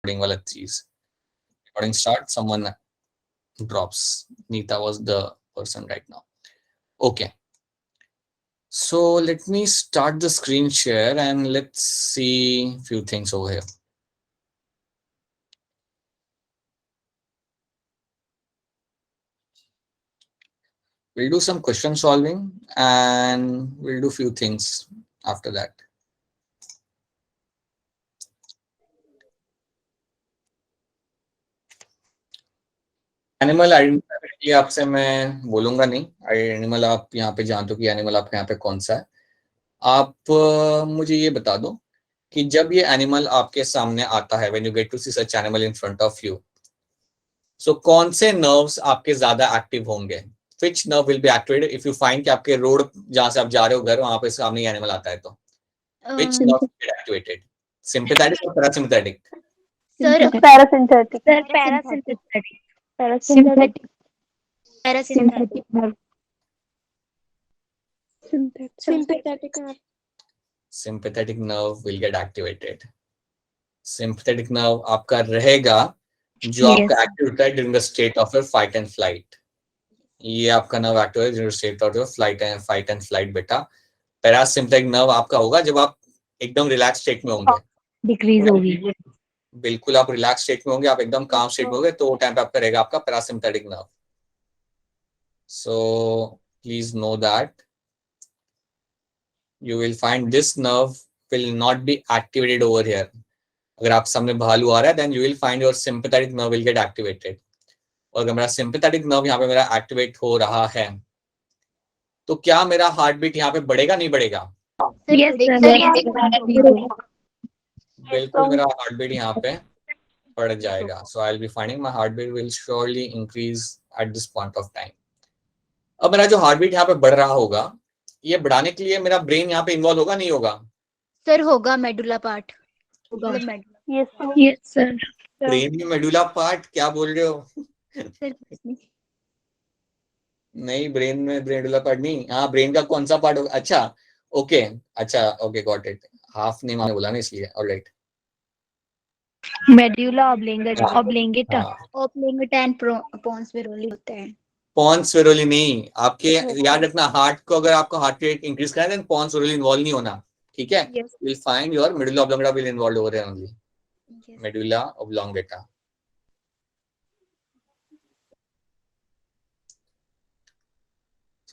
recording wala cheez. Recording start, someone drops. Neeta was the person right now. Okay. So let me start the screen share and let's see few things over here. We'll do some question solving and we'll do few things after that. Animal identity आपसे मैं बोलूंगा नहीं. Animal आप यहाँ पे जानते हो कि एनिमल आपके यहाँ पे कौन सा है. आप मुझे ये बता दो कि जब ये एनिमल आपके सामने आता है, when you get to see such animal in front of you, so कौन से नर्व्स आपके ज्यादा एक्टिव होंगे? Which nerve will be activated if you find कि आपके रोड जहां से आप जा रहे हो घर, वहां पे सामने एनिमल आता है, तो which nerve will be activated? Sympathetic और parasympathetic? Sir parasympathetic. Parasympathetic. Parasympathetic. Parasympathetic nerve. Sympathetic nerve. Sympathetic nerve will get activated. Sympathetic nerve आपका रहेगा जो आपका एक्टिव होता है during the state of your fight and flight. ये आपका nerve active है during state of your fight and flight बेटा. पैरासिम्पैथेटिक नर्व आपका होगा जब आप एकदम रिलैक्स स्टेट में होंगे. डिक्रीज होगी. बिल्कुल आप रिलैक्स स्टेट में होंगे, आप एकदम काम स्टेट में होंगे, तो वो टाइम पे आपका रहेगा आपका parasympathetic nerve. So please know that you will find this nerve will not be activated over here. अगर आप सामने भालू आ रहा है, then you will find your sympathetic nerve will get activated. और अगर मेरा sympathetic nerve यहाँ पे मेरा एक्टिवेट हो रहा है, तो क्या मेरा हार्ट बीट यहाँ पे बढ़ेगा नहीं बढ़ेगा? बिल्कुल मेरा हार्ट बीट यहाँ पे बढ़ जाएगा. So I'll be finding my heart beat will surely increase at this point of time. अब मेरा जो हार्ट बीट यहाँ पे बढ़ रहा होगा, ये बढ़ाने के लिए मेरा ब्रेन यहाँ पे इन्वॉल्व होगा नहीं होगा? सर होगा medulla part. Yes sir. Brain में मेडुला पार्ट क्या बोल रहे हो? सर नहीं, ब्रेन में मेडुला पार्ट नहीं. हाँ, ब्रेन का कौन सा पार्ट होगा? अच्छा ओके, अच्छा ओके, गॉट इट. हाफ नहीं मैंने बोला ना इसलिए. Alright. Medulla oblongata. Oblongata and pons varolii होते हैं. पॉन्स वेरोली नहीं. आपके याद रखना, हार्ट को अगर आपका हार्ट रेट इंक्रीज करना है देन पॉन्स वेरोली इन्वॉल्व नहीं होना. ठीक है? Will find your medulla oblongata will involve over here only. Medulla oblongata.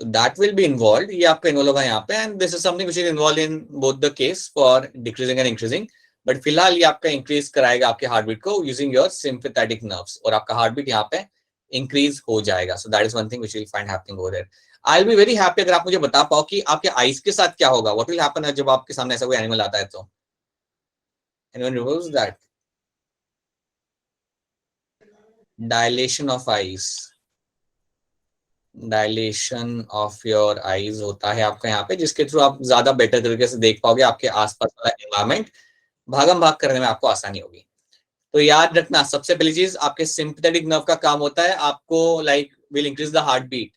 So that will be involved. ये आपका इन्वॉल्व होगा यहाँ पे, and this is something which is involved in both the case for decreasing and increasing. But फिलहाल ये आपका increase कराएगा आपके हार्ट बीट को using your sympathetic nerves, और आपका हार्ट बीट यहाँ पे इंक्रीज हो जाएगा. So that is one thing which you will find happening over there. I'll be very happy अगर आप मुझे बता पाओ कि आपके आईज के साथ क्या होगा. What will happen जब आपके सामने ऐसा कोई एनिमल आता है तो? Anyone knows that? Dilation of eyes. Dilation of your eyes होता है आपका यहाँ पे, जिसके थ्रू आप ज्यादा बेटर तरीके से देख पाओगे आपके आसपास वाला एनवायरमेंट. भागम भाग करने में आपको आसानी होगी. तो याद रखना, सबसे पहली चीज आपके सिंपैथेटिक नर्व का काम होता है आपको like will increase the heart beat.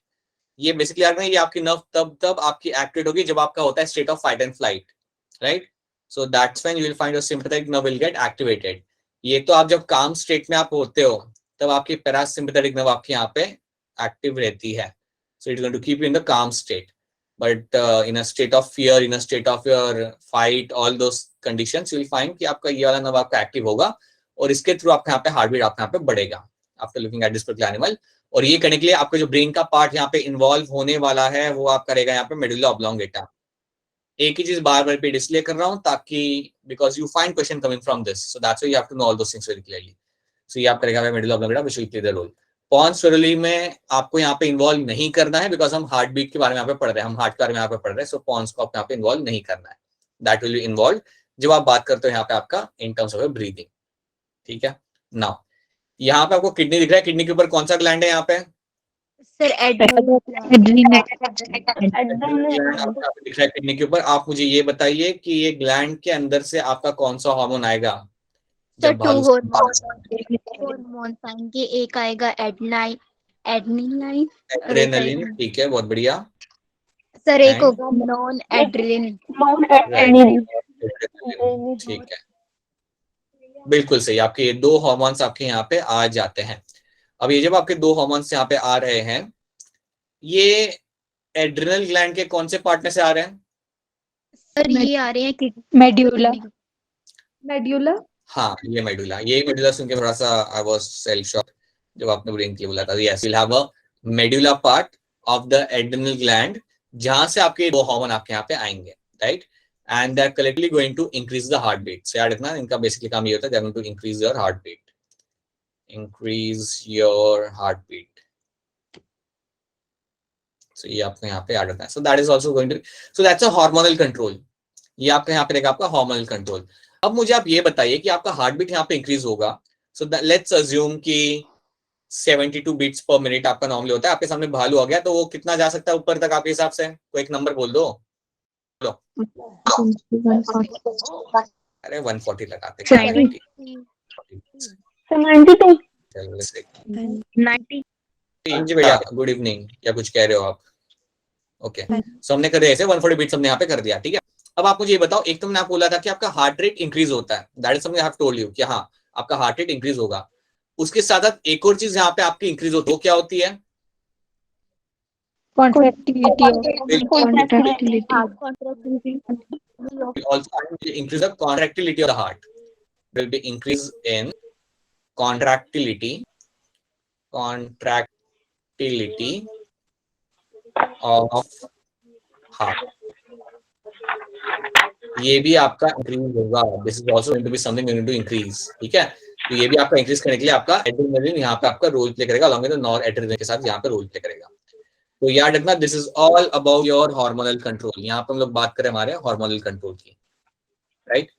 ये बेसिकली याद रखना, ये आपकी नर्व तब आपकी एक्टिवेट होगी जब आपका होता है state of fight and flight. Right? So that's when you will find your sympathetic nerve will get activated. ये तो आप जब काम स्टेट में आप होते हो तब आपकी पैरासिम्पैथेटिक नर्व आपके यहाँ पे active रहती है. So it's going to keep you in the calm state. But in a state of fear, in a state of your fight, all those conditions, you will find कि आपका ये वाला nerve आपका एक्टिव होगा और इसके थ्रू आपका यहाँ पे हार्ट बीट आपका यहाँ पे बढ़ेगा after looking at this particular animal. और ये करने के लिए आपका जो ब्रेन का पार्ट यहाँ पे इन्वॉल्व होने वाला है वो आप करेगा यहाँ पे मेडुला ऑब्लोंगेटा. एक ही चीज बार बार रिपीट इसलिए कर रहा हूँ ताकि because you find question coming from this, so that's why you have to know all those things very clearly. So ये आप करेगा medulla oblongata which will play the role. Pons varolii में आपको यहाँ पे इन्वॉल्व नहीं करना है बिकॉज हम हार्ट बीट के बारे में यहाँ पे पढ़ रहे हैं, हम हार्ट के बारे में यहाँ पे पढ़ रहे हैं. सो पॉन्स को आप यहाँ पे इन्वॉल्व नहीं करना है. दैट विल बी इन्वॉल्व जब आप बात करते हो यहाँ पे आपका इन टर्म्स ऑफ ब्रीदिंग. ठीक है? नाउ यहाँ पे आपको किडनी दिख रहा है. किडनी के ऊपर कौन सा ग्लैंड है यहाँ पे? सर दिख रहा है किडनी के ऊपर. आप मुझे ये बताइए कि ये ग्लैंड के अंदर से आपका कौन सा हार्मोन आएगा? सर 2 हार्मोन आएंगे. एक आएगा एड्रेनालाइन. ठीक है, बहुत बढ़िया. सर एक होगा नॉन एड्रेनालिन. ठीक है. बिल्कुल सही, आपके ये 2 हार्मोन्स आपके यहाँ पे आ जाते हैं। अब ये जब आपके 2 हार्मोन्स यहाँ पे आ रहे हैं, ये एड्रिनल ग्लैंड के कौन से पार्ट में से आ रहे हैं? सर ये आ रहे हैं मेड्यूला मेड्यूला हाँ, ये मेडुला सुन के थोड़ा सा आई वाज सेल्फ शॉक जब आपने ब्रेन के लिए बोला था। Yes, will have a medulla part of the adrenal gland, जहां से आपके 2 हार्मोन आपके यहाँ पे आएंगे, right, and they are collectively going to increase the heart beat. So याद रखना, इनका बेसिकली काम ये होता है, they are going to increase your heart beat, increase your heart beat. So ये आपको यहाँ पे याद रखना है। So that is also going to, so that's a hormonal control. ये आपका यहाँ पे रहेगा आपका हार्मोनल कंट्रोल। अब मुझे आप ये बताइए कि आपका हार्ट बीट यहाँ पे इंक्रीज होगा। सो लेट्स अज्यूम कि 72 बीट्स पर मिनट आपका नॉर्मली होता है। आपके सामने भालू आ गया तो वो कितना जा सकता है ऊपर तक आपके हिसाब से? कोई एक नंबर बोल दो। अरे 140 लगाते, 90 जी भैया, गुड इवनिंग, या कुछ कह रहे हो आप? ओके, सो हमने कर दिया ऐसे 140 बीट्स हमने यहाँ पे कर दिया, ठीक है। अब आप मुझे ये बताओ, एक तो मैंने आपको बोला था कि आपका हार्ट रेट इंक्रीज होता है, that is something I have told you कि हाँ आपका हार्ट रेट इंक्रीज होगा। उसके साथ साथ एक और चीज यहाँ पे आपकी इंक्रीज होती है, वो क्या होती है? Also increase the contractility of the heart. Will be increase in contractility of heart. ये भी आपका इंक्रीज होगा। This is also going to be something going to increase, ठीक है। तो ये भी आपका इंक्रीज करने के लिए आपका एड्रेनलिन यहाँ पे आपका रोल प्ले करेगा, अलॉन्ग विद नॉर एड्रेनलिन के साथ यहाँ पे रोल प्ले करेगा। तो याद रखना, this is all about your hormonal control. यहाँ पे हम लोग बात करें हमारे हार्मोनल कंट्रोल की, right.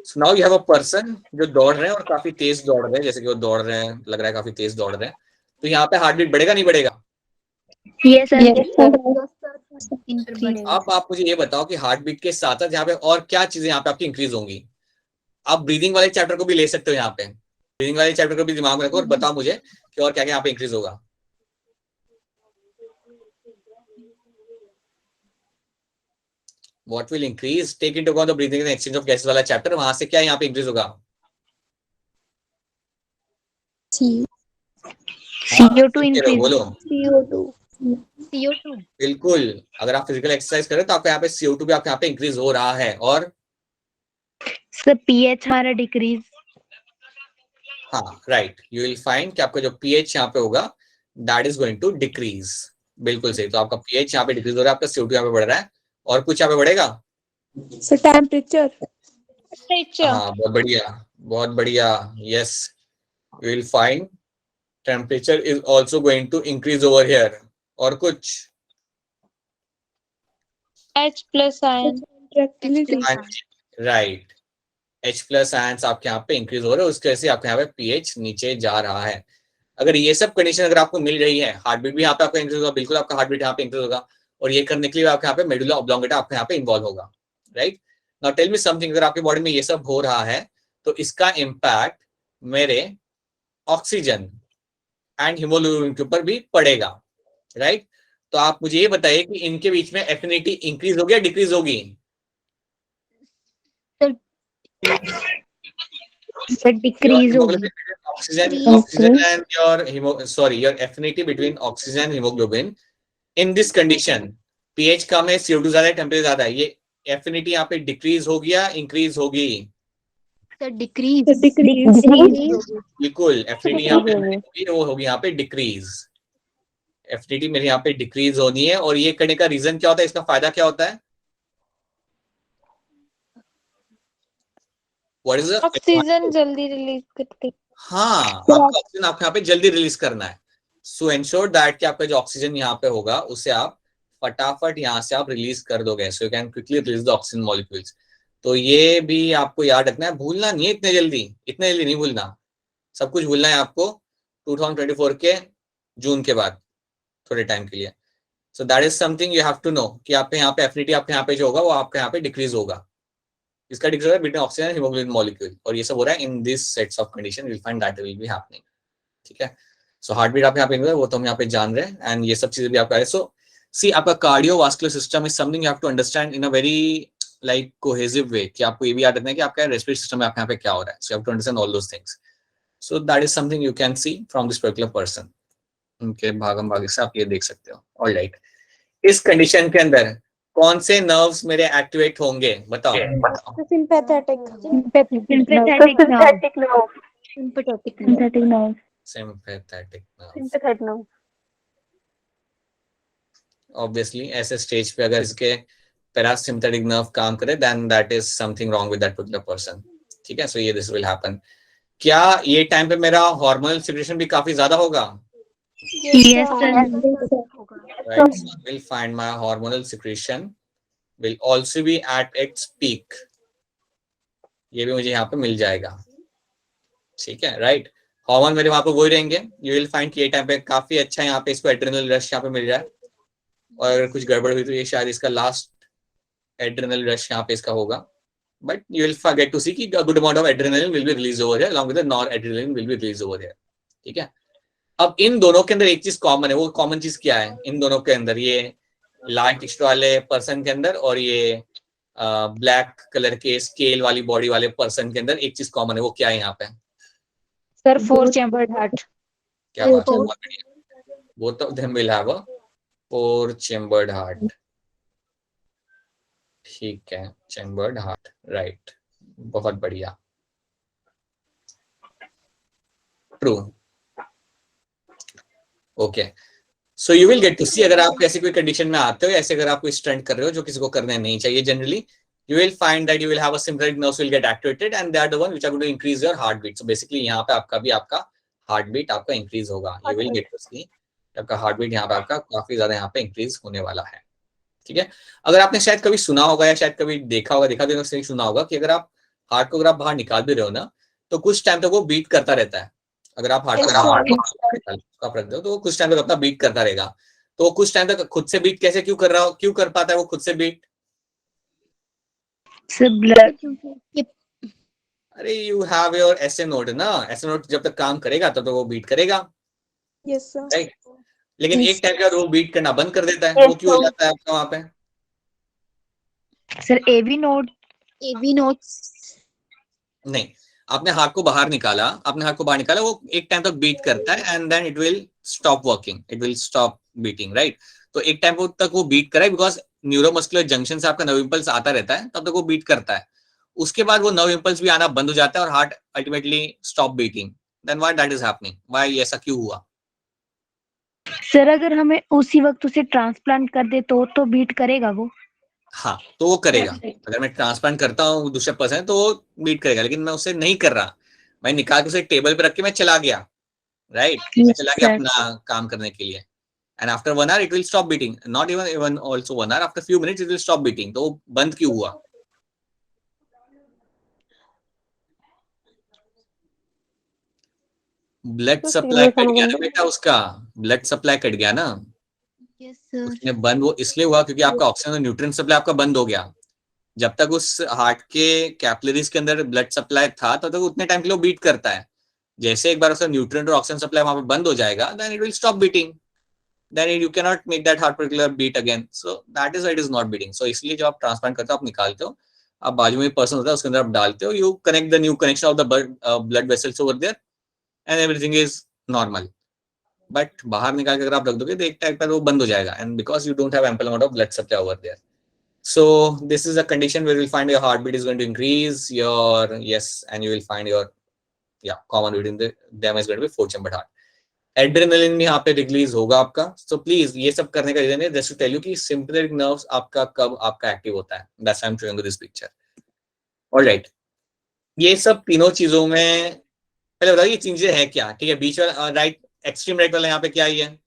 So now you have a person जो दौड़ रहे हैं और काफी तेज दौड़ रहे हैं, जैसे कि वो दौड़ रहे हैं, लग रहा है काफी तेज दौड़ रहे हैं, तो यहाँ पे हार्ट बीट बढ़ेगा नहीं बढ़ेगा? Yes, sir. अब आप मुझे ये बताओ कि हार्ट बीट के साथ साथ यहाँ पे और क्या चीजें यहाँ पे आपकी इंक्रीज होंगी? आप ब्रीदिंग वाले चैप्टर को भी ले सकते हो यहाँ पे, ब्रीदिंग वाले चैप्टर को भी दिमाग में रखो और बताओ मुझे कि और क्या क्या यहाँ पे इंक्रीज होगा। What will increase? Take into account the breathing and exchange of gases वाला चैप्टर, वहां से क्या यहाँ पे इंक्रीज होगा? CO2 increase. बोलो। CO2 बिल्कुल, अगर आप फिजिकल एक्सरसाइज करें तो आपका यहाँ पे CO2 भी आपके यहाँ पे इंक्रीज हो रहा है। और Sir, pH हमारा डिक्रीज। हाँ राइट, यू विल फाइंड कि आपका जो pH यहाँ पे होगा that is going to decrease. बिल्कुल सही, तो आपका pH यहाँ पे डिक्रीज हो रहा है, आपका CO2 यहाँ पे बढ़ रहा है, और कुछ यहाँ पे बढ़ेगा? Sir temperature. हाँ बहुत बढ़िया, बहुत बढ़िया, yes, you will find temperature is also going to increase over here. और कुछ? H+ ion. Right, H+ ions आपके यहाँ पे इंक्रीज हो रहे हैं, उसकी वजह से आपके यहाँ पे pH नीचे जा रहा है। अगर ये सब कंडीशन अगर आपको मिल रही है, हार्ट बीट भी यहाँ पे आपका इंक्रीज होगा, बिल्कुल आपका हार्ट बीट यहाँ पे इंक्रीज होगा, और ये करने के लिए आपके यहाँ पे मेडुला ऑब्लोंगेटा आपके यहाँ पे इन्वॉल्व होगा, right. Now tell me something, अगर आपकी बॉडी में ये सब हो रहा है तो इसका इम्पैक्ट मेरे ऑक्सीजन एंड हीमोग्लोबिन के ऊपर भी पड़ेगा, राइट। तो आप मुझे ये बताइए कि इनके बीच में एफिनिटी इंक्रीज होगी या डिक्रीज होगी? डिक्रीज होगी। Oxygen and your affinity between oxygen and hemoglobin in this condition, pH कम है, CO2 ज्यादा है, टेम्परेचर ज्यादा है, ये एफिनिटी यहाँ पे डिक्रीज होगी या इंक्रीज होगी? Sir decrease. बिल्कुल, एफिनिटी यहाँ पे होगी, वो होगी यहाँ पे डिक्रीज। एफिनिटी मेरे यहाँ पे डिक्रीज होनी है, और ये करने का रीजन क्या होता है, इसका फायदा क्या होता है? ऑक्सीजन जल्दी रिलीज करते। हाँ, आपका ऑक्सीजन आपको यहाँ पे जल्दी रिलीज करना है। सो एंश्योर दैट कि आपका जो ऑक्सीजन यहाँ पे होगा उसे आप फटाफट यहाँ से आप रिलीज कर दोगे, सो you can quickly release the oxygen molecules. तो ये भी आपको याद रखना है, भूलना नहीं है इतने जल्दी नहीं भूलना, सब कुछ भूलना है आपको 2024 के जून के बाद थोड़े टाइम के लिए। So that is something you have to know कि आपके यहाँ पे एफिनिटी आपके यहाँ पे जो होगा वो आपके यहाँ पे डिक्रीज होगा, इसका डिक्रीज होगा between oxygen and haemoglobin molecule, और ये सब हो रहा है in this sets of condition, will find that will be happening, ठीक है। सो हार्ट बीट आप यहाँ पे वो तो हम यहाँ पे जान रहे हैं, एंड ये सब चीजें भी आप करें। सो सी, आपका cardiovascular system is something you have to understand in a very like cohesive way कि आपको ये भी याद रखना है कि आपका respiratory system में आपके यहाँ पे क्या हो रहा है. So you have to understand all those things. So that is something you can see from this particular person. उनके भागम भाग से आप ये देख सकते हो. All right. इस कंडीशन के अंदर कौन से नर्व्स मेरे एक्टिवेट होंगे बताओ. Sympathetic. Sympathetic nerve. Sympathetic nerve. Sympathetic nerve. Sympathetic nerve. Obviously ऐसे स्टेज पे अगर इसके पैरासिम्पैथेटिक नर्व काम करे then that is something wrong with that particular person. ठीक है. So ये this will happen. क्या ये टाइम पे मेरा हार्मोनल सिक्रेशन भी काफी ज्यादा होगा. Yes, sir. Right. So I will find my hormonal secretion will also be at its peak. ये भी मुझे यहाँ पे मिल जाएगा. ठीक है. राइट. हार्मोन मेरे वहां पे वही रहेंगे. यू विल फाइंड कि ये टाइम पे काफी अच्छा यहाँ पे इसको एड्रेनल रश यहाँ पे मिल रहा है. और अगर कुछ गड़बड़ हुई तो ये शायद इसका लास्ट एड्रेनल रश यहाँ पे इसका होगा. But you will get to see कि a good amount of adrenaline will be released over here along with the noradrenaline will be released over here. ठीक है. अब इन दोनों के अंदर एक चीज कॉमन है. वो कॉमन चीज क्या है इन दोनों के अंदर. ये लाल टिश्यू वाले पर्सन के अंदर और ये ब्लैक कलर के स्केल वाली बॉडी वाले पर्सन के अंदर एक चीज कॉमन है. वो क्या है यहाँ पे. Sir, 4-chambered heart. क्या बात है. Both of them will have a 4-chambered heart. ठीक है. Chambered heart. राइट. बहुत बढ़िया. True. Okay. So you will get to see अगर आप ऐसी कोई कंडीशन में आते हो ऐसे अगर आप कोई स्टंट कर रहे हो जो किसी को करना नहीं चाहिए generally you will find that you will have a sympathetic nerves will get activated and they are the one which are going to increase your heartbeat. So basically यहाँ पे आपका heartbeat आपका increase होगा. You will get to see आपका heartbeat यहाँ पे आपका काफी ज्यादा यहाँ पे increase होने वाला है. ठीक है. अगर आपने शायद कभी सुना होगा या शायद कभी देखा होगा सुना होगा कि अगर आप हार्ट को अगर आप बाहर निकाल भी रहे हो ना तो कुछ टाइम तक वो बीट करता रहता है. अगर आप हार्ट को रख दो तो कुछ टाइम तक अपना बीट करता रहेगा. तो कुछ टाइम तक खुद से बीट कैसे क्यों कर पाता है वो खुद से बीट. अरे you have your SA node ना. एसए नोड जब तक काम करेगा तब तो वो बीट करेगा. Yes, sir. राइट. लेकिन एक टाइम के बाद वो बीट करना बंद कर देता है. वो क्यों हो जाता है आपका वहां पे. Sir, AV node. नहीं. आपने हार्ट को बाहर निकाला वो एक टाइम तक बीट करता है and then it will stop working. It will stop beating. Right. तो एक टाइम तक वो बीट करे बिकॉज न्यूरोमस्कुलर जंक्शन से आपका नर्व इंपल्स आता रहता है तब तक वो बीट करता है. उसके बाद वो नर्व इंपल्स भी आना बंद हो जाता है और heart ultimately stop beating. Then why that is happening. Why ऐसा क्यों हुआ. सर अगर हमें उसी वक्त उसे ट्रांसप्लांट कर दे तो बीट करेगा वो. हाँ तो वो करेगा. अगर मैं ट्रांसप्लांट करता हूँ दूसरे पर्सन तो वो बीट करेगा. लेकिन मैं उसे नहीं कर रहा. मैं निकाल के उसे टेबल पे रख के मैं चला गया. राइट. मैं चला गया अपना काम करने के लिए. And after 1 hour it will stop beating. Not even also 1 hour. After few minutes it will stop beating. तो वो बंद क्यों हुआ. ब्लड सप्लाई कट गया ना बेटा. उसका ब्लड सप्लाई कट गया ना. Yes, sir. उसने बंद वो इसलिए हुआ क्योंकि आपका ऑक्सीजन और न्यूट्रिएंट सप्लाई आपका बंद हो गया. जब तक उस हार्ट के कैपिलरीज के अंदर ब्लड सप्लाई था तब तक उतने टाइम के लिए बीट करता है. जैसे एक बार उसका न्यूट्रिएंट और ऑक्सीजन सप्लाई वहां पे बंद हो जाएगा then it will stop beating. Then you cannot make that heart particular beat again. So that is why it is not beating. So इसलिए जब आप ट्रांसप्लांट करते हो आप निकालते हो आप बाजू में पर्सन होता है उसके अंदर आप डालते हो. You connect the new connection of the blood vessels over there and everything is normal. But बाहर निकाल के अगर आप रख दोगे तो एक टाइम पर वो बंद हो जाएगा. And because you don't have ample amount of blood supply over there. So this is a condition where you will find your heartbeat is going to increase. And you will find your common beat in them is going to be 4-chambered heart. Adrenaline भी यहाँ पे release होगा आपका. So please ये सब करने का reason है जस्ट टू टेल यू कि सिंपैथेटिक नर्व्स आपका कब आपका एक्टिव होता है. That's why I am showing you this picture. Alright. ये सब तीनों चीजों में पहले बताओ ये चीजें है क्या. ठीक है. बीच वाला राइट एक्सट्रीम राइट वाला यहाँ पे क्या है.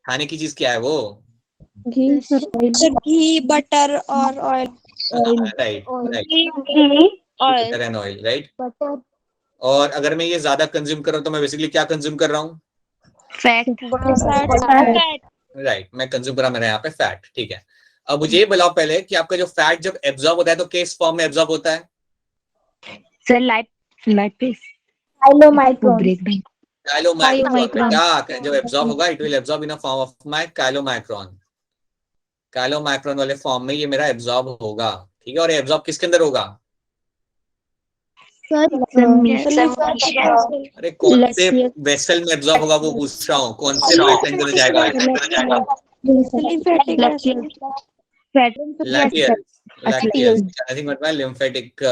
खाने की चीज क्या है वो. घी बटर और oil. Right. Butter and oil. Right. Butter. और अगर मैं ये ज्यादा कंज्यूम कर रहा हूँ तो मैं बेसिकली क्या कंज्यूम कर रहा हूँ. Fat. राइट. मैं कंज्यूम कर रहा हूँ मेरे यहाँ पे फैट. ठीक है. अब मुझे ये बताओ पहले कि आपका जो फैट जब एब्जॉर्ब होता है तो किस फॉर्म में एब्जॉर्ब होता है. Sir, lipase. Chylomicron. जब एब्जॉर्ब होगा it will absorb in a form of my chylomicron. कैलोमाइक्रोन वाले फॉर्म में ये मेरा एब्जॉर्ब होगा, ठीक है। और ये एब्जॉर्ब किसके अंदर होगा? अरे कौन से वेसल में एब्जॉर्ब होगा वो पूछ रहा हूँ, कौन से ब्लड लाइन के अंदर जाएगा? Lacteals, nothing but my lymphatic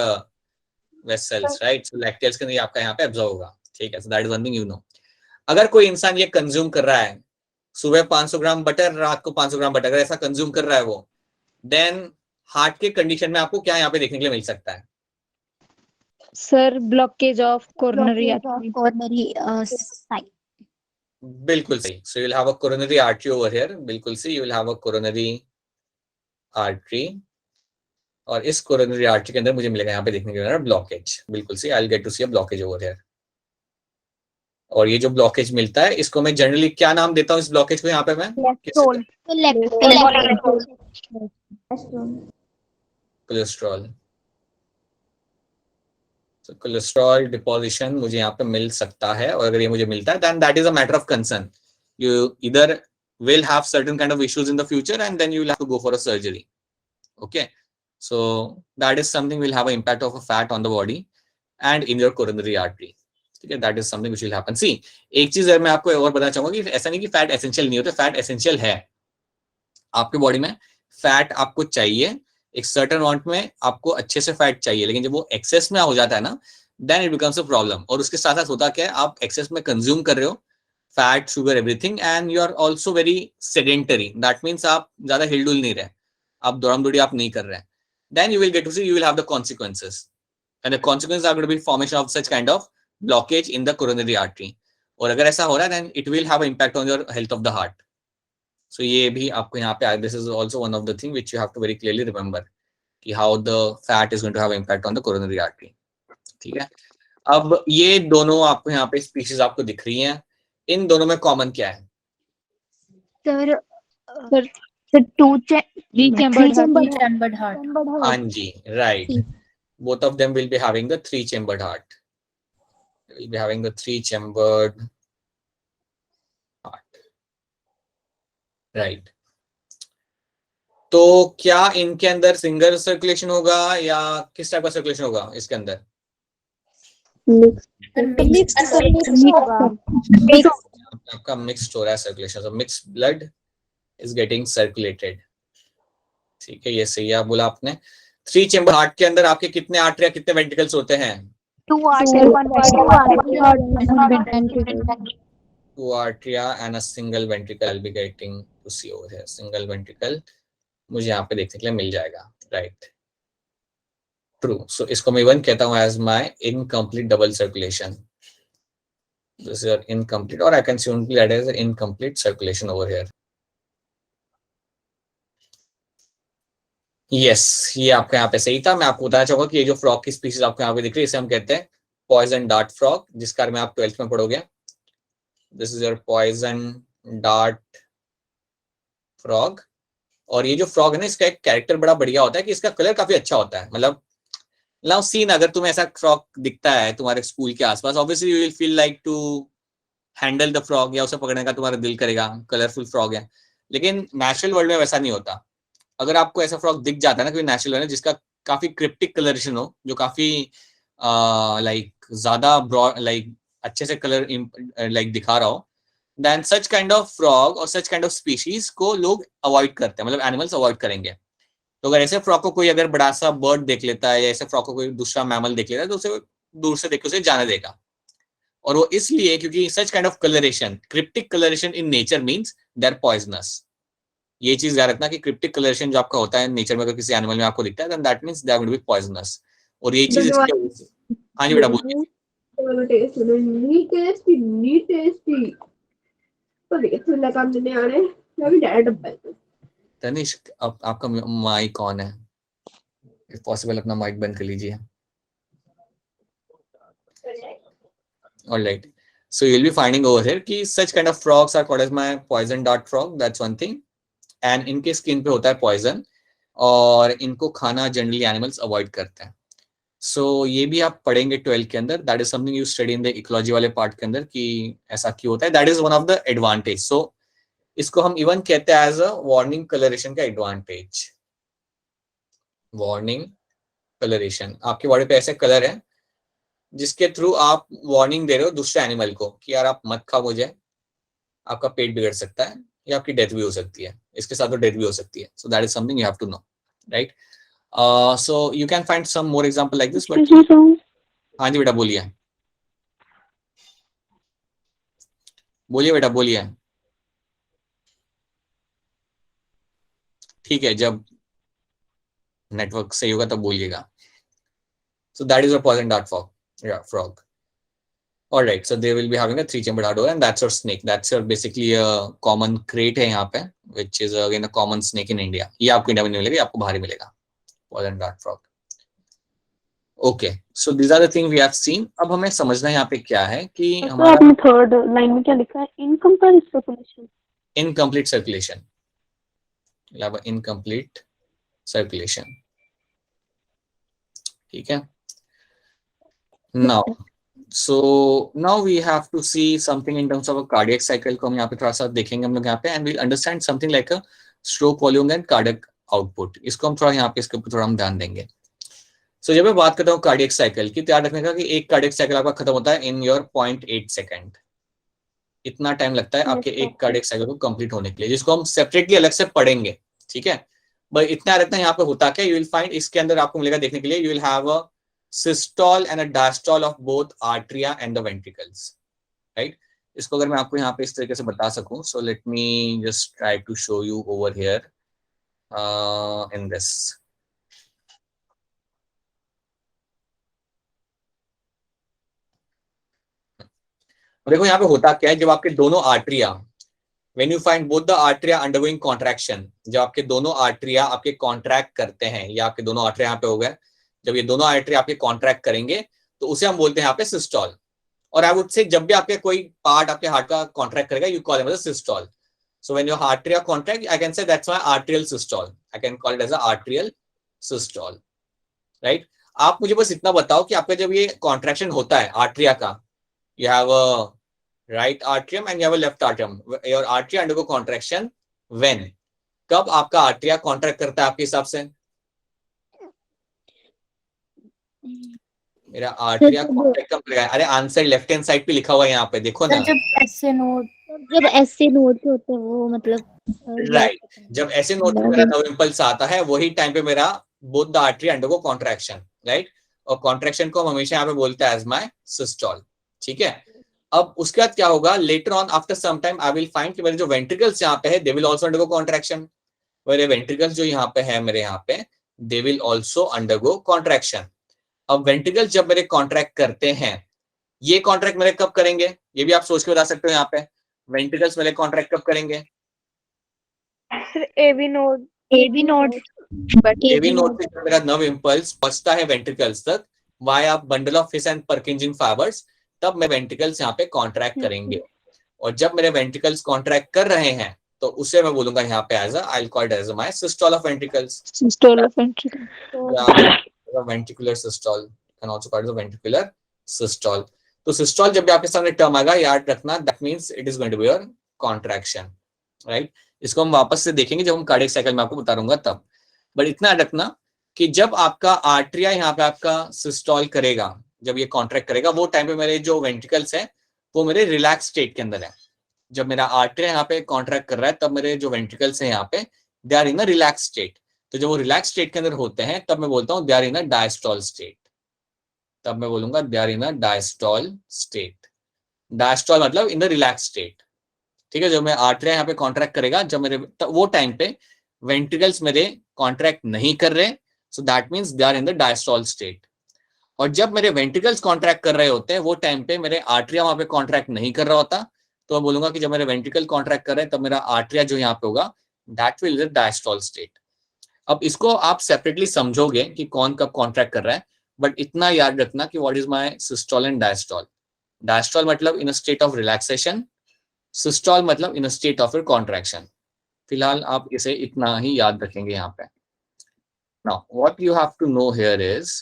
vessels, right. So lacteals के अंदर आपका यहाँ पे एब्जॉर्ब होगा, ठीक है। So that is one thing you know. अगर कोई इंसान ये कंज्यूम कर रहा है, सुबह 500 ग्राम बटर, रात को 500 ग्राम बटर, अगर ऐसा कंज्यूम कर रहा है वो, देन हार्ट के कंडीशन में आपको क्या यहाँ पे देखने के लिए मिल सकता है? सर ब्लॉकेज ऑफ कोरोनरी बिल्कुल सही। सो you will have a coronary artery over here, बिल्कुल सही। You will have a coronary artery, और इस कोरोनरी आर्टरी के अंदर मुझे मिलेगा यहाँ पे देखने के लिए ब्लॉकेज, बिल्कुल सही। I will get to see a blockage over here. और ये जो ब्लॉकेज मिलता है इसको मैं जनरली क्या नाम देता हूँ? इस ब्लॉकेज को यहाँ पे मैं कोलेस्ट्रॉल। तो कोलेस्ट्रॉल डिपोजिशन मुझे यहाँ पे मिल सकता है, और अगर ये मुझे मिलता है then that is a matter of concern. You इधर will have certain kind of issues in the future and then you will have to go for a surgery. Okay, so that is something will have an impact of a fat on the body and in your coronary artery. ठीक है, that is something which will happen. See, एक चीज मैं आपको और बताना चाहूंगा कि ऐसा नहीं कि फैट एसेंशियल नहीं होता, फैट एसेंशियल है। आपके बॉडी में फैट आपको चाहिए, एक सर्टेन अमाउंट में आपको अच्छे से फैट चाहिए, लेकिन जब वो एक्सेस में हो जाता है ना, then it becomes a problem. और उसके साथ साथ होता क्या है, आप एक्सेस में कंज्यूम कर रहे हो fat, sugar, everything, and you are also very sedentary. That means आप ज्यादा हिलडुल नहीं रहे, आप दौड़म दौड़ी आप नहीं कर रहे हैं। Then you will get to see, you will have the consequences, and the consequences are going to be formation of such kind of blockage in the coronary artery. और अगर ऐसा हो रहा है then it will have impact on your health of the heart. So ये भी आपको यहाँ पे, this is also one of the thing which you have to very clearly remember कि how the fat is going to have impact on the coronary artery. ठीक है, अब ये दोनों आपको यहाँ पे स्पीशीज आपको दिख रही हैं, इन दोनों में कॉमन क्या है? हाँ जी, right. Both of them will be having the 3 chambered heart, will be having the 3 chambered heart, right. तो क्या इनके अंदर सिंगल सर्कुलेशन होगा या किस टाइप का सर्कुलेशन होगा इसके अंदर? आपका मिक्स्ड हो रहा है circulation, so mixed blood is getting circulated। ठीक है, ये सही है बोला आपने। 3 चैम्बर हार्ट के अंदर आपके कितने आर्टरी, कितने वेंट्रिकल्स होते हैं? 2 arteria and a single ventricle। I'll be getting to see over here, single ventricle मुझे यहाँ पे देखने के लिए मिल जाएगा, राइट, ट्रू। सो इसको मैं इवन कहता हूँ as my incomplete double circulation. This is incomplete, or I can simply add as an incomplete circulation over here. Yes, ये आपका यहाँ पे सही था। मैं आपको बताना चाहूंगा कि ये जो फ्रॉग की स्पीशीज आपको यहाँ पे दिख रही है, इसे हम कहते हैं पॉइजन डार्ट फ्रॉग, जिसका बारे में आप 12th में पढ़ोगे। This is your poison dart frog. और ये जो फ्रॉग है ना, इसका एक कैरेक्टर बड़ा बढ़िया होता है कि इसका कलर काफी अच्छा होता है। मतलब नाउ सीन, अगर तुम्हें ऐसा फ्रॉग दिखता है तुम्हारे स्कूल के आसपास, obviously you will feel like to handle the frog, या उसे पकड़ने का तुम्हारा दिल करेगा, कलरफुल फ्रॉग है। लेकिन नेचुरल वर्ल्ड में वैसा नहीं होता। अगर आपको ऐसा फ्रॉग दिख जाता है ना कोई नेचुरल वर्ल्ड में जिसका काफी क्रिप्टिक कलरेशन हो, जो काफी लाइक ज्यादा ब्रॉड, लाइक अच्छे से कलर लाइक दिखा रहा हो, then such kind of frog और सच काइंड ऑफ स्पीशीज को लोग अवॉइड करते हैं, मतलब एनिमल्स अवॉइड करेंगे। तो अगर ऐसे फ्रॉग को कोई अगर बड़ा सा बर्ड देख लेता है, या ऐसे फ्रॉग को कोई दूसरा मैमल देख लेता है, तो उसे दूर से देख के उसे जाने देगा। और वो इसलिए क्योंकि such kind of colouration, cryptic colouration in nature means they are poisonous. ये चीज याद रखना कि क्रिप्टिक कलरेशन जो आपका होता है नेचर में, अगर किसी एनिमल में आपको दिखता है, then that means they are going to be poisonous. और ये चीज हाँ जी बेटा बोलिए। तनिष्क, आपका माइक ऑन है, इफ पॉसिबल अपना माइक बंद कर लीजिए। Alright, so you'll be finding over here कि such kind of frogs are called as my poison dart frog, that's one thing, and इनके स्किन पे होता है poison, और इनको खाना जनरली एनिमल्स अवॉइड करते हैं। सो ये भी आप पढ़ेंगे 12 के अंदर, that is something you study in the ecology वाले पार्ट के अंदर कि ऐसा क्यों होता है, that is one of the advantage. So इसको हम इवन कहते हैं एज अ वार्निंग कलरेशन का एडवांटेज। वार्निंग कलरेशन, आपकी बॉडी पे ऐसे कलर है जिसके थ्रू आप वार्निंग दे रहे हो दूसरे एनिमल को कि यार आप मत खाओ मुझे, आपका पेट बिगड़ सकता है या आपकी डेथ भी हो सकती है, इसके साथ तो डेथ भी हो सकती है। So that is something you have to know, right? So you can find some more example like this, but हाँ जी बेटा बोलिए, बोलिए बेटा बोलिए। ठीक है, जब नेटवर्क सही होगा तब बोलिएगा। So that is a poison dart frog. Yeah, frog. All right, so they will be having a 3-chambered hard door, and that's your snake. That's your basically a common crate है यहाँ पे, which is again a common snake in India. ये आपको India में नहीं मिलेगा, आपको बाहर ही मिलेगा, poison dart frog. Okay, so these are the things we have seen. अब हमें समझना यहाँ पे क्या है कि हमारा आपने थर्ड लाइन में क्या लिखा है? Incomplete circulation. incomplete circulation. We'll have an incomplete circulation. ठीक है? Now, so now we have to see something in terms of a cardiac cycle को हम यहाँ पे थोड़ा सा देखेंगे हम लोग यहाँ पे, and we'll understand something like a stroke volume and cardiac output. इसको हम थोड़ा यहाँ पे इसके ऊपर थोड़ा हम ध्यान देंगे। So जब मैं बात करता हूँ कार्डियक साइकिल की, याद रखने का कि एक कार्डियक साइकिल आपका खत्म होता है इन योर 0.8 सेकेंड। इतना टाइम लगता है आपके एक कार्डियक साइकिल को कंप्लीट होने के लिए, जिसको हम सेपरेटली अलग से पढ़ेंगे, ठीक है? बट इतना रहता है यहाँ पे होता क्या, यू विल फाइंड इसके अंदर आपको मिलेगा देखने के लिए, you will have a systole and a diastole of both atria and the ventricles, right? इसको अगर मैं आपको यहाँ पे इस तरीके से बता सकूं, so let me just try to show you over here in this. देखो यहाँ पे होता क्या है, जब आपके दोनों आर्टरिया, when you find both the arteria undergoing contraction, जब आपके दोनों आर्टरिया आपके कॉन्ट्रैक्ट करते हैं, या आपके दोनों आर्टरिया यहाँ पे हो गए, जब ये दोनों आर्टरिया आपके कॉन्ट्रैक्ट करेंगे तो उसे हम बोलते हैं यहाँ पे सिस्टोल। और आई वुड से जब भी आपके कोई पार्ट आपके हार्ट का कॉन्ट्रैक्ट करेगा, you call it as systole. So when your atria contract, I can say that's my atrial systole, I can call it as a atrial systole, right? आप मुझे बस इतना बताओ कि आपका जब ये कॉन्ट्रैक्शन होता है आर्टरिया का, you have a right atrium and you have a left atrium. Your artery undergo contraction when? कब आपका आर्टरिया कॉन्ट्रैक्ट करता है आपके हिसाब से? मेरा आर्टरिया कॉन्ट्रैक्ट कब करेगा? अरे आंसर लेफ्ट हैंड साइड पे लिखा हुआ है यहाँ पे, देखो ना। जब ऐसे नोट होते हैं वो मतलब राइट, जब ऐसे नोट पे मेरा नर्व इंपल्स आता है, वही टाइम पे मेरा both the artery undergo contraction, right? और कॉन्ट्रैक्शन को हम हमेशा यहाँ पे बोलते हैं एज माय सिस्टोल, ठीक है? अब उसके बाद क्या होगा, later on after some time I will find कि मेरे जो वेंट्रिकल्स यहाँ पे है, they will also undergo contraction. मेरे वेंट्रिकल्स जो यहाँ पे है मेरे यहाँ पे, they will also undergo contraction. अब वेंट्रिकल्स जब मेरे कॉन्ट्रैक्ट करते हैं, ये कॉन्ट्रैक्ट मेरे कब करेंगे, ये भी आप सोच के बता सकते हो यहाँ पे। वेंट्रिकल्स मेरे कॉन्ट्रैक्ट कब करेंगे? AV node AV node AV node से मेरा नर्व इंपल्स पहुंचता है वेंट्रिकल्स तक via bundle of His and Purkinje fibres, तब मेरे वेंट्रिकल्स यहाँ पे कॉन्ट्रैक्ट करेंगे। और जब मेरे वेंट्रिकल्स कॉन्ट्रैक्ट कर रहे हैं तो उसे मैं बोलूंगा यहाँ पे as I will call it as my systole of ventricles, systole of ventricle, ventricular systole, can also called the ventricular systole. तो सिस्टोल जब भी आपके सामने टर्म आएगा, याद रखना that means it is going to be your contraction, right? इसको हम वापस से देखेंगे जब हम कार्डियक साइकिल में आपको बता दूंगा तब। बट इतना रखना कि जब आपका आर्टरिया यहाँ पे आपका सिस्टोल करेगा, जब ये कॉन्ट्रैक्ट करेगा, वो टाइम पे मेरे जो वेंट्रिकल्स हैं वो मेरे रिलैक्स स्टेट के अंदर है। जब मेरा आर्टरिया यहाँ पे कॉन्ट्रैक्ट कर रहा है, तब मेरे जो वेंट्रिकल्स हैं यहाँ पे, they are in a relax state. तो जब वो रिलैक्स स्टेट के अंदर होते हैं, तब मैं बोलता हूँ they are in a diastole state. तब मैं बोलूंगा they are in a diastole state. Diastole मतलब इन द रिलैक्स स्टेट, ठीक है? जब मैं आर्टरिया यहाँ पे कॉन्ट्रैक्ट करेगा, जब मेरे वो टाइम पे वेंट्रिकल्स मेरे कॉन्ट्रैक्ट नहीं कर रहे, so that means they are in the diastole state. और जब मेरे वेंट्रिकल्स कॉन्ट्रैक्ट कर रहे होते हैं, वो टाइम पे मेरे आर्टरिया वहां पे कॉन्ट्रैक्ट नहीं कर रहा होता, तो मैं बोलूंगा कि जब मेरे वेंट्रिकल कॉन्ट्रैक्ट कर रहे हैं, तब मेरा आर्टरिया जो यहाँ पे होगा, that will is the diastole state. अब इसको आप सेपरेटली समझोगे कि कौन कब कॉन्ट्रैक्ट कर रहा है, बट इतना याद रखना कि what is my systole and diastole. Diastole मतलब in a state of relaxation, systole मतलब in a state of contraction. फिलहाल आप इसे इतना ही याद रखेंगे यहाँ पे। Now what you have to know here is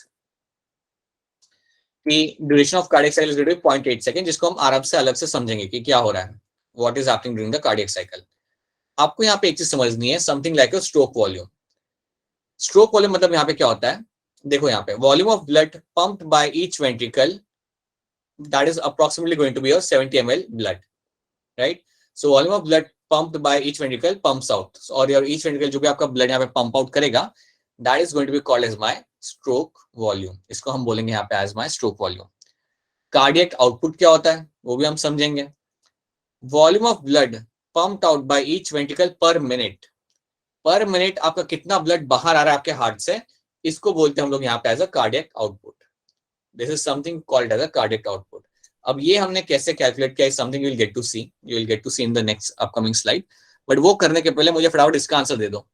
कि duration of cardiac cycle is 0.8 second, जिसको हम आराम से अलग से समझेंगे कि क्या हो रहा है, what is happening during the cardiac cycle. आपको यहाँ पे एक चीज समझनी है, something like stroke volume. Stroke volume मतलब यहाँ पे क्या होता है, देखो यहाँ पे volume of blood pumped by each ventricle, that is approximately going to be your 70 ml blood, right? So volume of blood pumped by each ventricle pumps out, और your each ventricle जो भी आपका blood यहाँ पे pump out करेगा, that is going to be called as my stroke volume. इसको हम बोलेंगे यहाँ पे as my stroke volume. Cardiac output क्या होता है वो भी हम समझेंगे. Volume of blood pumped out by each ventricle per minute. Per minute आपका कितना blood बाहर आ रहा है आपके हार्ट से, इसको बोलते हैं हम लोग यहाँ पे as a cardiac output. This is something called as a cardiac output. अब ये हमने कैसे कैलकुलेट किया, something you will get to see. You will get to see in the next upcoming slide. But वो करने के पहले मुझे फटाफट इसका आंसर दे दो.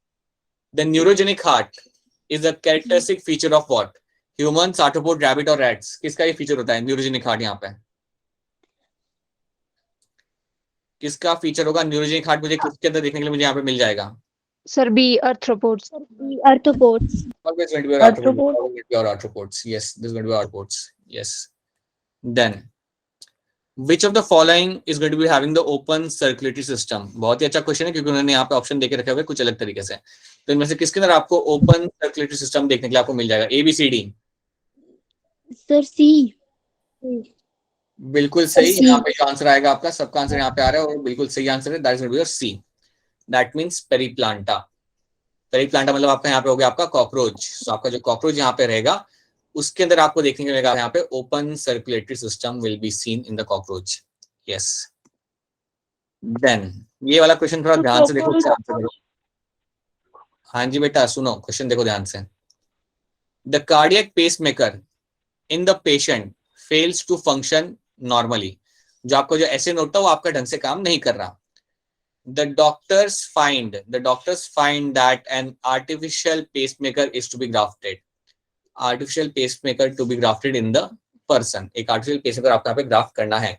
The neurogenic heart is a characteristic feature of what? Humans, arthropod, rabbit और rats. किसका ये फीचर होता है neurogenic heart? यहाँ पे किसका फीचर होगा neurogenic heart? मुझे किसके अंदर देखने के लिए मुझे यहाँ पे मिल जाएगा? Sir, B, arthropods. Arthropods. Always going to be arthropods. Always going to be arthropods. Yes, this is going to be arthropods. Yes. Then, which of the following is going to be having the open circulatory system? बहुत ही अच्छा question है क्योंकि उन्होंने यहाँ पे option देके रखे हुए कुछ अलग तरीके से. तो इनमें से किसके अंदर आपको ओपन सर्कुलेटरी सिस्टम देखने के लिए आपको मिल जाएगा? ABCD. Sir, C. बिल्कुल सही. यहाँ पे आंसर आएगा आपका, सबका आंसर यहाँ पे आ रहा है और बिल्कुल सही आंसर है. That is going to be your C. That means Periplaneta. Periplaneta मतलब आपका यहाँ पे हो गया आपका कॉकरोच. तो आपका जो कॉकरोच यहाँ पे रहेगा उसके अंदर आपको देखने को मिलेगा यहाँ पे open circulatory system will be seen in the cockroach. Yes. Then ये वाला क्वेश्चन थोड़ा ध्यान से देखो. हाँ जी बेटा सुनो, क्वेश्चन देखो ध्यान से. The cardiac pacemaker in the patient fails to function normally. जो आपको जो ऐसे नोट था वो आपका ढंग से काम नहीं कर रहा. The doctors find that an artificial pacemaker is to be grafted. Artificial pacemaker to be grafted in the person. एक artificial pacemaker आपको यहाँ पे ग्राफ्ट करना है.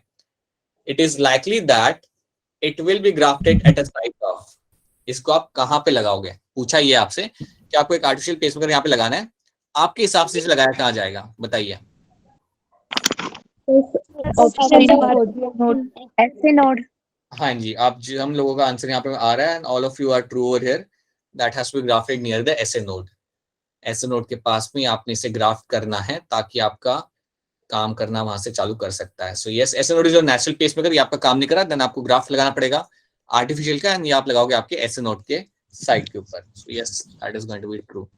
It is likely that it will be grafted at a site of. इसको आप कहाँ पे लगाओगे? पूछा ये आपसे कि आपको एक artificial pacemaker यहाँ पे लगाना है. आपके हिसाब से इसे लगाया कहाँ जाएगा? बताइए. ऐसे नोड. हाँ जी, आप हम लोगों का आंसर यहाँ पे आ रहा है. All of you are true over here. That has to be grafted near the SA node. SA node के पास में आपने इसे ग्राफ्ट करना है ताकि आपका काम करना वहां से चालू कर सकता है. So yes, SA node is your natural pacemaker. ये आपका काम नहीं कर रहा, देन आपको ग्राफ्ट लगाना पड़ेगा आर्टिफिशियल का, एंड ये आप लगाओगे आपके एसए नोड के साइड के ऊपर. So yes, that is going to be true.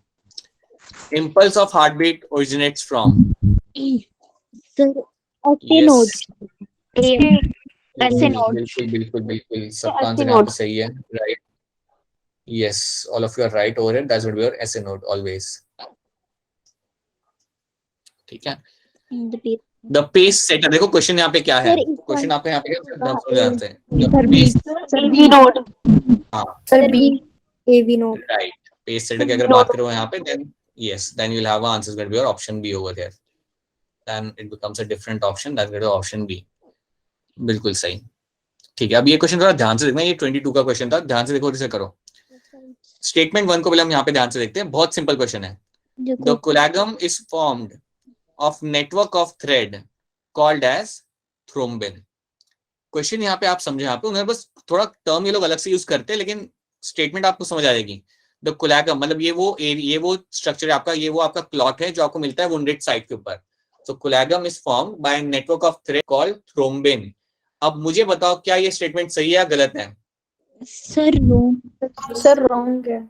Impulse of heart beat originates from. Sir, SC node. ऐसे नोड. बिल्कुल बिल्कुल बिल्कुल, सबका आंसर यहाँ पे सही है. Right. Yes, all of you are right over it. That's going to be your essay note always. ठीक है. The pace setter. देखो क्वेश्चन यहाँ पे क्या है? क्वेश्चन आपका यहाँ पे AV node. हाँ. Sir, B. AV node. Right. Pace setter की अगर बात करो यहाँ पे, then yes, then you'll have answer is going to be your option B over here. Then it becomes a different option. That's going to be option B. बिल्कुल सही. ठीक है. अब ये क्वेश्चन थोड़ा ध्यान से देखना. ये 22 का क्वेश्चन था. ध्यान से देखो, इसे करो. स्टेटमेंट 1 को पहले हम यहाँ पे ध्यान से देखते हैं. बहुत सिंपल क्वेश्चन है. The coagulum is formed of network of thread called as thrombin. Question यहाँ पे आप समझे, यहाँ पे उन्होंने बस थोड़ा टर्म ये लोग अलग से यूज करते हैं, लेकिन स्टेटमेंट आपको समझ आ जाएगी. द कोलागम मतलब ये वो स्ट्रक्चर है आपका, ये वो आपका क्लॉट है जो आपको मिलता है वुंडेड साइड के ऊपर. So coagulum is formed by network of thread called thrombin. अब मुझे बताओ क्या ये स्टेटमेंट सही है या गलत है? Sir, wrong. Sir, wrong है.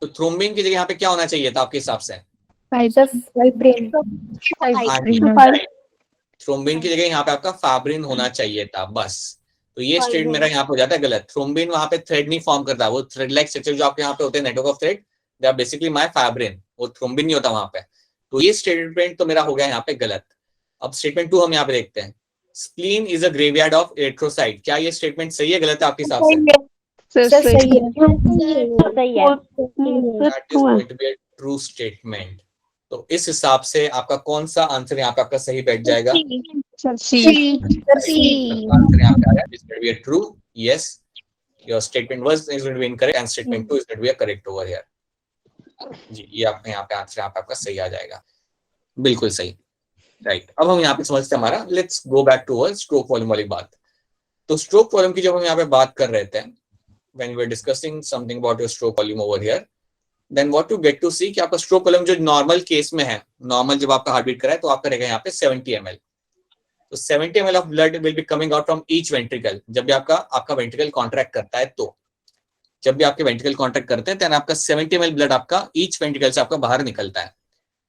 तो थ्रोम्बिन की जगह यहाँ पे क्या होना चाहिए था आपके हिसाब से? Fibrin. थ्रोम्बिन की जगह यहाँ पे आपका फैब्रिन होना चाहिए था बस. तो ये स्टेट मेरा यहाँ पे हो जाता है गलत. थ्रोम्बिन वहां पे थ्रेड नहीं फॉर्म करता. वो थ्रेड लाइक स्ट्रक्चर जो आपके यहाँ पे होते हैं network of thread, they are basically my fibrin. वो थ्रोम्बिन नहीं होता वहां पे. तो ये स्टेटमेंट तो मेरा हो गया यहाँ पे गलत. अब स्टेटमेंट 2 हम यहाँ पे देखते हैं. Spleen is a graveyard of erythrocyte. क्या ये स्टेटमेंट सही है गलत है आपके हिसाब से? Sir, सही है. सही है. That is going to be a true statement. तो इस हिसाब से आपका कौन सा आंसर यहाँ पे आपका सही बैठ जाएगा? Sir, C. आंसर यहाँ पे आ रहा है. This will be a true. Yes, your statement was is going to be incorrect and statement 2 is going to be a correct over here. जी, ये आपका यहाँ पे आंसर यहाँ पे आपका सही आ जाएगा. बिल्कुल सही. राइट. अब हम यहाँ पे समझते हैं हमारा. Let's go back two stroke volume वाली बात. तो स्ट्रोक वॉल्यूम की जब हम यहाँ पे बात कर रहे थे, when we were discussing something about your stroke volume over here, then what you get to see कि आपका stroke volume जो नॉर्मल केस में है, नॉर्मल जब आपका हार्ट बीट कराए तो आपका रहेगा यहाँ पे 70 ml. तो 70 ml of blood will be coming out from each ventricle. जब भी आपका वेंट्रिकल कॉन्ट्रैक्ट करता है, तो जब भी आपके वेंट्रिकल कॉन्ट्रैक्ट करते हैं then आपका 70 ml ब्लड आपका ईच वेंट्रिकल से आपका बाहर निकलता है.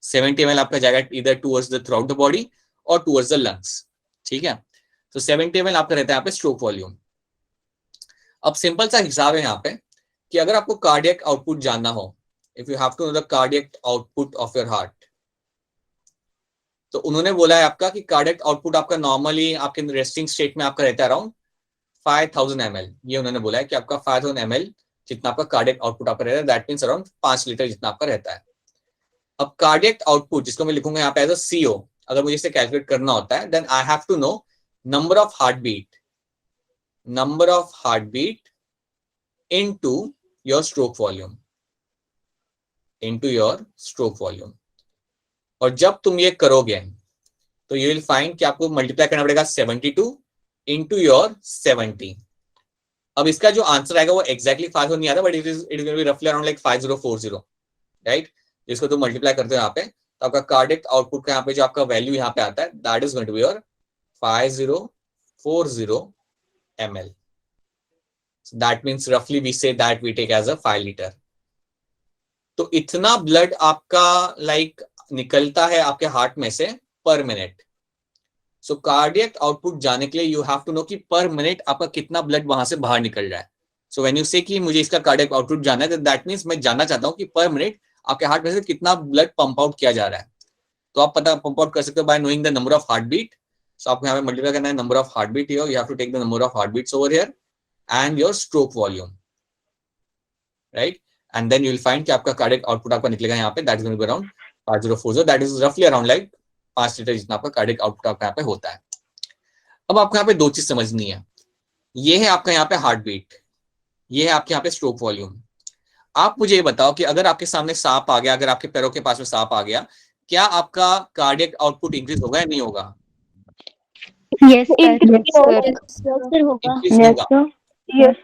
70 ml आपका जाएगा इधर towards the through out the body और टूवर्ड्स द लंग्स. ठीक है, तो 70 ml आपका रहता है यहाँ पे स्ट्रोक वॉल्यूम. अब सिंपल सा हिसाब है यहाँ पे कि अगर आपको कार्डियक आउटपुट जानना हो, if you have to know the cardiac output of your heart, तो उन्होंने बोला है आपका कि कार्डियक आउटपुट आपका नॉर्मली आपके रेस्टिंग स्टेट में आपका रहता है अराउंड 5000 ml. ये उन्होंने बोला है कि आपका 5000 ml जितना आपका कार्डियक आउटपुट आपका रहता है, दैट मींस अराउंड 5 लीटर जितना आपका रहता है. अब कार्डियक आउटपुट जिसको मैं लिखूंगा यहाँ पे एज अ CO, अगर मुझे इसे कैलकुलेट करना होता है, then I have to know number of heart beat into your stroke volume. और जब तुम ये करोगे तो यू विल फाइंड कि आपको मल्टीप्लाई करना पड़ेगा 72 इनटू योर 70. अब इसका जो आंसर आएगा वो एक्जैक्टली 5 नहीं आता, बट इट विल बी रफली अराउंड लाइक 5040, राइट. जिसको तुम मल्टीप्लाई करते हो यहाँ पे, तो आपका कार्डियक आउटपुट का यहाँ पे जो आपका वैल्यू यहाँ पे आता है, that is going to be your 5040 ml. So that means roughly we say that we take as a 5 liter. तो इतना ब्लड आपका निकलता है आपके हार्ट में से पर मिनट. सो कार्डियक आउटपुट जाने के लिए यू हैव टू नो कि पर मिनट आपका कितना ब्लड वहां से बाहर निकल रहा है. सो व्हेन यू से कि मुझे इसका कार्डियक आउटपुट जानना है, दैट मींस मैं जानना चाहता हूँ कि पर मिनट आपके हार्ट में से कितना ब्लड पंप आउट किया जा रहा है. तो आप पता पंप आउट कर सकते हो by knowing the number of heart beat. So आपको यहाँ पे मल्टीप्लाई करना है number of heart beat here, you have to take the number of heart beats over here and your stroke volume, right. And then you will find कि आपका cardiac output आपका निकलेगा यहाँ पे, that is going to be around 5040, that is रफली around like 5 litre जितना आपका cardiac output आपका यहाँ पे होता है. अब आपको यहाँ पे दो चीज समझनी है. ये है आपका यहाँ पे हार्ट बीट, ये है आपके यहाँ पे स्ट्रोक वॉल्यूम. आप मुझे ये बताओ कि अगर आपके सामने सांप आ गया, अगर आपके पैरों के पास में सांप आ गया, क्या आपका कार्डियक आउटपुट इंक्रीज होगा या नहीं होगा? यस सर,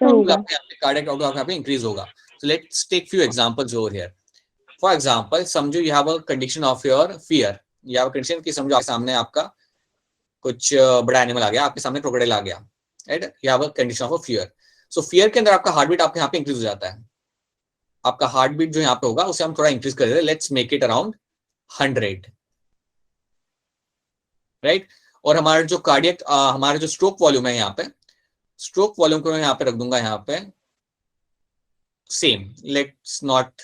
होगा. कार्डियक आउटपुट यहाँ पे इंक्रीज होगा. So let's take few examples over here. For example, समझो you have a condition of your fear. You have a condition कि समझो आपके सामने आपका कुछ बड़ा एनिमल आ गया, आपके सामने क्रोकोडाइल आ गया, right. You have a condition of a fear. So fear के अंदर आपका हार्ट बीट आपके यहाँ पे इंक्रीज हो जाता है. आपका हार्ट बीट जो यहाँ पे होगा उसे हम थोड़ा इंक्रीज कर देते हैं. Let's make it around 100, right. और हमारा जो कार्डियक हमारा जो स्ट्रोक वॉल्यूम है यहाँ पे, स्ट्रोक वॉल्यूम को मैं यहाँ पे रख दूंगा यहाँ पे same. Let's not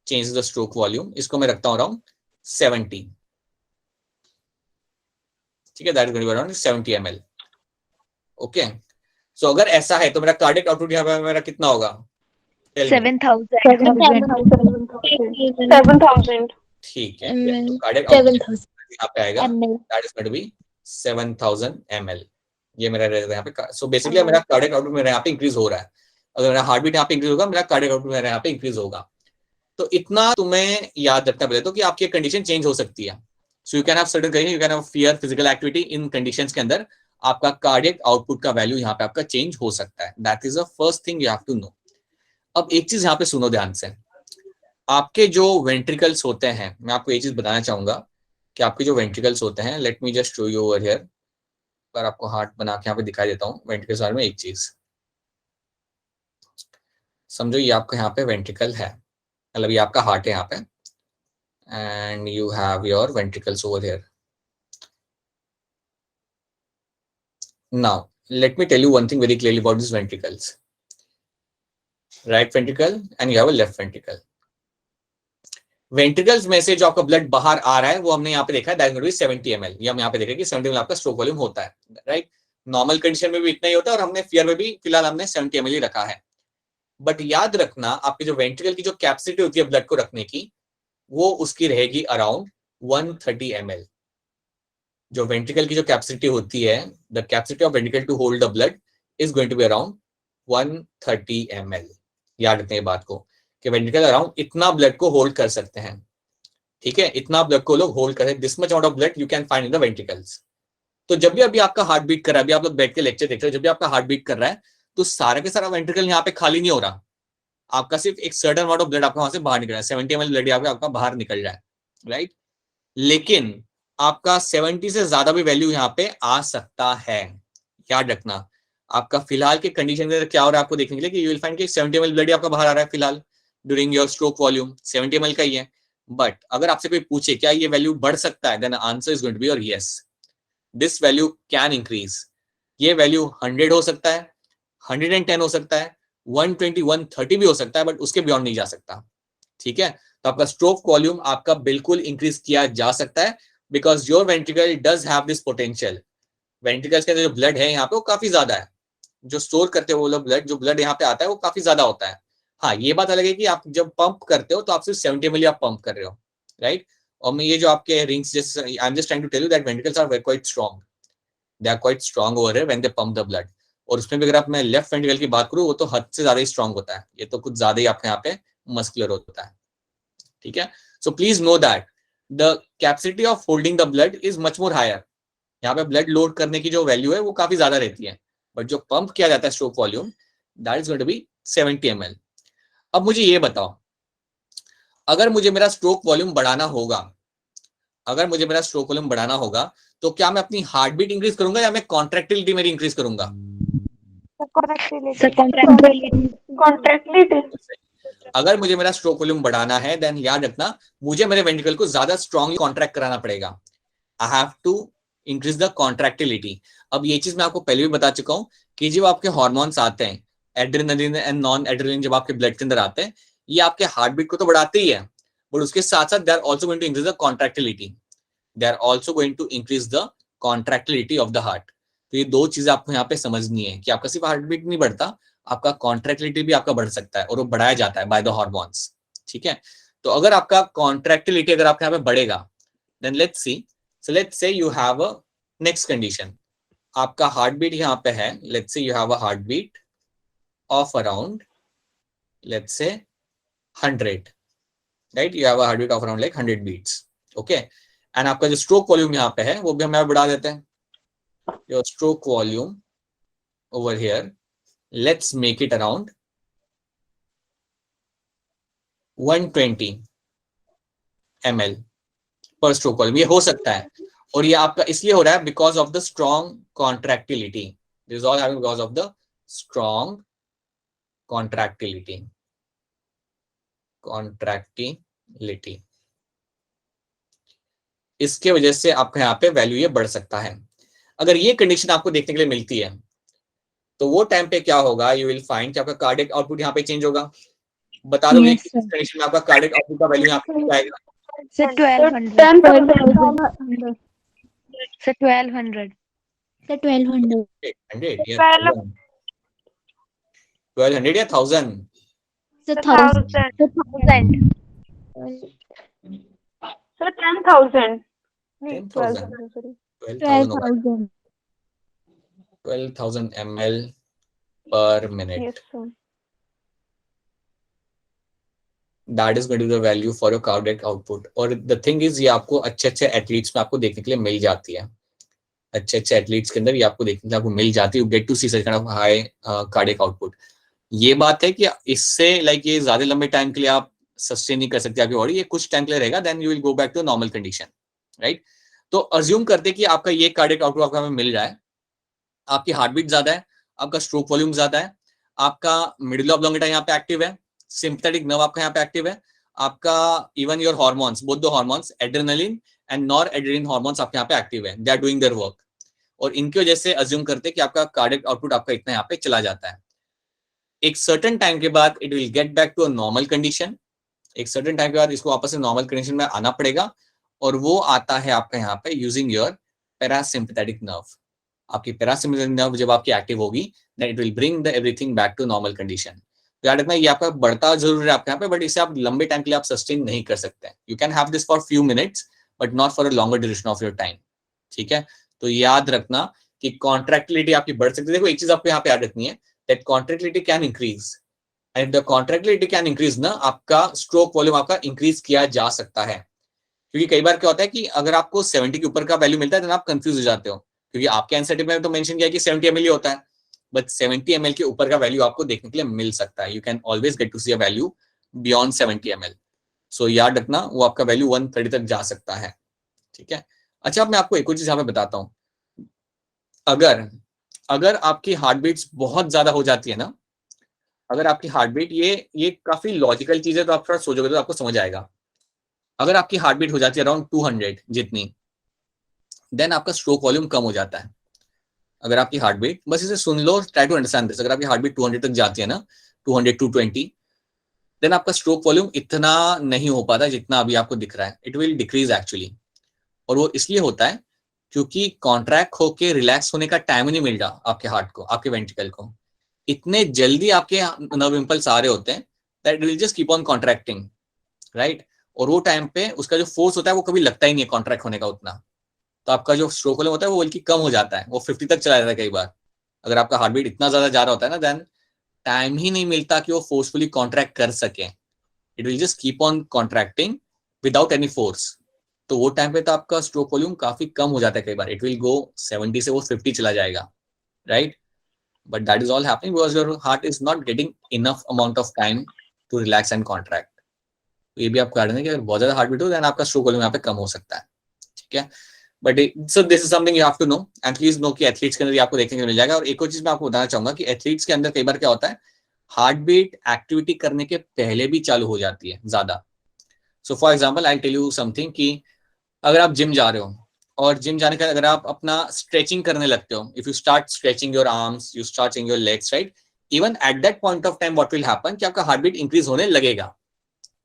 change the stroke volume, इसको मैं रखता हूँ अराउंड 70. ठीक है, that is going to be around 70 ml. Okay, so अगर ऐसा है तो मेरा कार्डियक आउटपुट यहाँ पे मेरा कितना होगा? 7000. ठीक है, तो कार्डियक आउटपुट यहाँ पे आएगा, that is going to be 7000 ml. ये मेरा रहेगा यहाँ पे. सो बेसिकली मेरा कार्डियक आउटपुट मेरा यहाँ पे इंक्रीज हो रहा है. अगर मेरा हार्ट बीट यहाँ पे इंक्रीज होगा, मेरा कार्डियक आउटपुट मेरा यहाँ पे इंक्रीज होगा. तो इतना तुम्हें याद रखना पड़ेगा तो कि आपकी कंडीशन चेंज हो सकती है. सो you can have certain condition, you can have fear physical activity. In conditions के अंदर आपका कार्डियक आउटपुट का वैल्यू यहाँ पे आपका चेंज हो सकता है. That is the first thing you have to know. अब एक चीज यहाँ पे सुनो ध्यान से. आपके जो वेंट्रिकल्स होते हैं, मैं आपको ये चीज बताना चाहूंगा कि आपके जो वेंट्रिकल्स होते हैं, late me just show you over here. पर आपको हार्ट बना के यहाँ पे दिखाई देता हूँ वेंट्रिकल्स बारे में. एक चीज समझो, ये आपका यहाँ पे वेंट्रिकल है, मतलब ये आपका हार्ट है यहाँ पे, and you have your ventricles over here. Now let me tell you one thing very clearly about this ventricles. Right ventricle and you have a left ventricle. Ventricles में से जो आपका ब्लड बाहर आ रहा है वो हमने यहाँ पे देखा है, that is going to be 70 ml. ये हम यहाँ पे देख रहे हैं कि 70 ml आपका स्ट्रोक वॉल्यूम होता है, राइट. नॉर्मल कंडीशन में भी इतना ही होता है और हमने फियर में भी फिलहाल हमने 70 ml ही रखा है. बट याद रखना, आपके जो वेंट्रिकल की जो कैपेसिटी होती है ब्लड को रखने की, वो उसकी रहेगी अराउंड 130 ml. जो वेंट्रिकल की जो कैपेसिटी होती है, the capacity of ventricle to hold the blood is going to be around 130 ml. याद रखने की बात को कि वेंट्रिकल अराउंड इतना ब्लड को होल्ड कर सकते हैं. ठीक है, इतना ब्लड को लोग होल्ड करते हैं. This much amount of blood you can find in the ventricles. तो जब भी अभी आपका हार्ट बीट कर रहा है, अभी आप लोग बैठ के लेक्चर देख रहे हो, जब भी आपका हार्ट बीट कर रहा है तो सारा के सारा वेंट्रिकल यहाँ पे खाली नहीं हो रहा, आपका सिर्फ एक सर्टेन अमाउंट ऑफ ब्लड आपका वहां से बाहर निकल रहा है, 70 ml ब्लड आपका बाहर निकल रहा है, राइट। लेकिन आपका 70 से ज्यादा भी वैल्यू यहाँ पे आ सकता है, याद रखना। आपका फिलहाल के कंडीशन में क्या हो रहा है आपको देखने के लिए कि यू विल फाइंड कि 70 ml ब्लड आपका बाहर आ रहा है फिलहाल during your stroke volume, 70 ml का ही है। बट अगर आपसे कोई पूछे क्या ये वैल्यू बढ़ सकता है, then answer is going to be your yes, this value can increase. ये वैल्यू 100 हो सकता है, 110 हो सकता है, 120, 130 भी हो सकता है, बट उसके बियॉन्ड नहीं जा सकता, ठीक है। तो आपका स्ट्रोक वॉल्यूम आपका बिल्कुल इंक्रीज किया जा सकता है, because your ventricle does have this potential. Ventricles के अंदर जो ब्लड है यहाँ पे वो काफी ज्यादा है, जो स्टोर करते हो वो लोग ब्लड, जो ब्लड यहाँ पे आता है वो काफी ज्यादा होता है। हाँ, ये बात अलग है कि आप जब पंप करते हो तो आप सिर्फ 70 ml आप पंप कर रहे हो, राइट। और मैं ये जो आपके रिंग्स, जैसे I am just trying to tell you that ventricles are quite strong, they are quite strong over here when they pump the blood. और उसमें भी अगर आप मैं लेफ्ट वेंट्रिकल की बात करूँ, वो तो हद से ज्यादा ही स्ट्रांग होता है, ये तो कुछ ज्यादा ही आपके यहाँ पे मस्कुलर होता है, ठीक है। So please know that the capacity of holding the blood is much more higher. यहाँ पे ब्लड लोड करने की जो वैल्यू है वो काफी ज्यादा रहती है, बट जो पंप किया जाता है stroke volume, that is going to be 70 ml। अब मुझे ये बताओ, अगर मुझे मेरा स्ट्रोक वॉल्यूम बढ़ाना होगा, अगर मुझे मेरा स्ट्रोक वॉल्यूम बढ़ाना होगा, तो क्या मैं अपनी हार्ट बीट इंक्रीज करूंगा या मैं कॉन्ट्रैक्टिलिटी मेरी इंक्रीज करूंगा? अगर मुझे मेरा स्ट्रोक वॉल्यूम बढ़ाना है, देन याद रखना मुझे मेरे वेंट्रिकल को ज्यादा स्ट्रांगली कॉन्ट्रैक्ट कराना पड़ेगा। I have to increase the contractility. अब ये चीज मैं आपको पहले भी बता चुका हूं कि जब आपके हार्मोन्स आते हैं, एड्रेनलिन एंड नॉन एड्रेनलिन, जब आपके ब्लड के अंदर आते हैं, ये आपके हार्ट बीट को तो बढ़ाते ही है, बट उसके साथ साथ they are also going to increase the contractility, they are also going to increase the contractility of the heart. तो ये दो चीजें आपको यहाँ पे समझनी है कि आपका सिर्फ हार्ट बीट नहीं बढ़ता, आपका कॉन्ट्रैक्टिलिटी भी आपका बढ़ सकता है, और वो बढ़ाया जाता है बाय द हार्मोन्स, ठीक है। तो अगर आपका कॉन्ट्रैक्टिलिटी अगर आपके यहाँ पे बढ़ेगा, then let's see, so let's say you have a next condition, आपका हार्ट बीट यहाँ पे है, let's say you have a heart beat of around let's say 100, right, you have a heart beat of around like 100 beats, okay. And आपका जो stroke volume यहाँ पे है वो भी हम यहाँ बढ़ा देते हैं, your stroke volume over here, let's make it around 120 ml पर स्ट्रोक वॉल्यूम, ये हो सकता है। और ये आपका इसलिए हो रहा है because of the strong contractility, this is all having because of the strong contractility, इसके वजह से आपके यहाँ पे वैल्यू ये बढ़ सकता है। अगर ये कंडीशन आपको देखने के लिए मिलती है, तो वो टाइम पे क्या होगा, यू विल फाइंड कि आपका कार्डियक आउटपुट यहाँ पे चेंज होगा। बता दोगे कि इस कंडीशन में आपका कार्डियक आउटपुट का वैल्यू यहाँ पे आएगा? सर 1200 सर 1200 सर 1200 1200 या 1000? Sir 1000 sir 10,000 12,000 ml per minute. Yes, sir. That is going to be the value for your cardiac output. और the thing is, ये आपको अच्छे एथलीट्स में आपको देखने के लिए मिल जाती है, अच्छे एथलीट्स के अंदर ये आपको देखने के लिए आपको मिल जाती है, you get to see such kind of high cardiac output. ये बात है कि इससे लाइक ये ज्यादा लंबे टाइम के लिए आप सस्टेन नहीं कर सकते आपकी बॉडी, ये कुछ टाइम के लिए रहेगा, then you will go back to normal condition, right. तो अज्यूम करते कि आपका ये कार्डियक आउटपुट आपको मिल रहा है, आपकी हार्ट बीट ज्यादा है, आपका स्ट्रोक वॉल्यूम ज्यादा है, आपका मिडिल ऑब्लोंगेटा यहाँ पे एक्टिव है, सिंपैथेटिक नर्व आपका यहाँ पे एक्टिव है, आपका even your hormones, both the hormones adrenaline and noradrenaline hormones आपके यहाँ पे एक्टिव है, they are doing their work, और इनकी वजह से अज्यूम करते कि आपका कार्डियक आउटपुट आपका इतना यहाँ पे चला जाता है। एक सर्टेन टाइम के बाद it will get back to a normal condition, एक सर्टेन टाइम के बाद इसको वापस से नॉर्मल कंडीशन में आना पड़ेगा, और वो आता है आपका यहाँ पे यूजिंग योर पैरासिम्पैथेटिक नर्व। आपकी पैरासिम्पैथेटिक नर्व जब आपकी एक्टिव होगी, then it will bring the everything back to normal condition. तो याद रखना ये आपका बढ़ता जरूर है आपके यहाँ पे, बट इसे आप लंबे टाइम के लिए आप सस्टेन नहीं कर सकते हैं। You can have this for few minutes but not for a longer duration of your time, ठीक है। तो याद रखना कि कॉन्ट्रैक्टिलिटी आपकी बढ़ सकती है। देखो एक चीज आपको यहाँ पे याद रखनी है, that contractility can increase, and the contractility can increase ना, आपका स्ट्रोक वॉल्यूम आपका इंक्रीज किया जा सकता है। क्योंकि कई बार क्या होता है कि अगर आपको 70 के ऊपर का वैल्यू मिलता है तो आप कंफ्यूज हो जाते हो, क्योंकि आपके एनसीईआरटी में तो मेंशन किया है कि 70 ml होता है, बट 70 ml के ऊपर का वैल्यू आपको देखने के लिए मिल सकता है. You can always get to see a value beyond 70 ml. So याद रखना वो आपका वैल्यू 130 तक जा सकता है. ठीक है. अच्छा, अब मैं आपको एक और चीज यहाँ पे बताता हूँ. अगर आपकी हार्ट बीट्स बहुत ज्यादा हो जाती है ना, अगर आपकी हार्ट बीट, ये काफी लॉजिकल चीज है, तो आप थोड़ा सोचोगे तो आपको समझ आएगा. अगर आपकी हार्ट बीट हो जाती है अराउंड 200 जितनी, देन आपका स्ट्रोक वॉल्यूम कम हो जाता है. अगर आपकी हार्ट बीट, बस इसे सुन लो, ट्राई टू अंडरस्टैंड दिस. अगर आपकी हार्ट बीट 200 तक जाती है ना, 200 220, देन आपका स्ट्रोक वॉल्यूम इतना नहीं हो पाता जितना अभी आपको दिख रहा है. It will decrease actually. और वो इसलिए होता है क्योंकि कॉन्ट्रैक्ट होके रिलैक्स होने का टाइम नहीं मिल रहा आपके हार्ट को, आपके वेंट्रिकल को. इतने जल्दी आपके नर्व इंपल्स आ रहे होते हैं that it will just keep on contracting, right. और वो टाइम पे उसका जो फोर्स होता है वो कभी लगता ही नहीं है कॉन्ट्रैक्ट होने का उतना. तो आपका जो स्ट्रोक वॉल्यूम होता है वो बल्कि कम हो जाता है, वो 50 तक चला जाता है कई बार. अगर आपका हार्ट बीट इतना ज्यादा जा रहा होता है ना, देन टाइम ही नहीं मिलता कि वो फोर्सफुली कॉन्ट्रैक्ट कर सके. It will just keep on contracting without any force. तो वो टाइम पे तो आपका स्ट्रोक वॉल्यूम काफी कम हो जाता है कई बार. इट विल गो 70 से वो 50 चला जाएगा, right. But that is all happening because your heart is not getting enough amount of time to relax and contract. तो ये भी आप कारण है कि अगर बहुत ज्यादा हार्ट बीट हो देन आपका स्ट्रोक वॉल्यूम यहाँ पे कम हो सकता है. ठीक है. But so this is something you have to know, and please know कि एथलीट्स के अंदर आपको देखने को मिल जाएगा. और एक और चीज मैं आपको बताना चाहूंगा कि एथलीट्स के अंदर कई बार क्या होता है, हार्ट बीट एक्टिविटी करने के पहले भी चालू हो जाती है ज्यादा. So for example I tell you something कि अगर आप जिम जा रहे हो और जिम जाने के बाद अगर आप अपना स्ट्रेचिंग करने लगते हो, if you start stretching your arms, you start stretching your legs, right, even at that point of time what will happen कि आपका हार्ट बीट इंक्रीज होने लगेगा.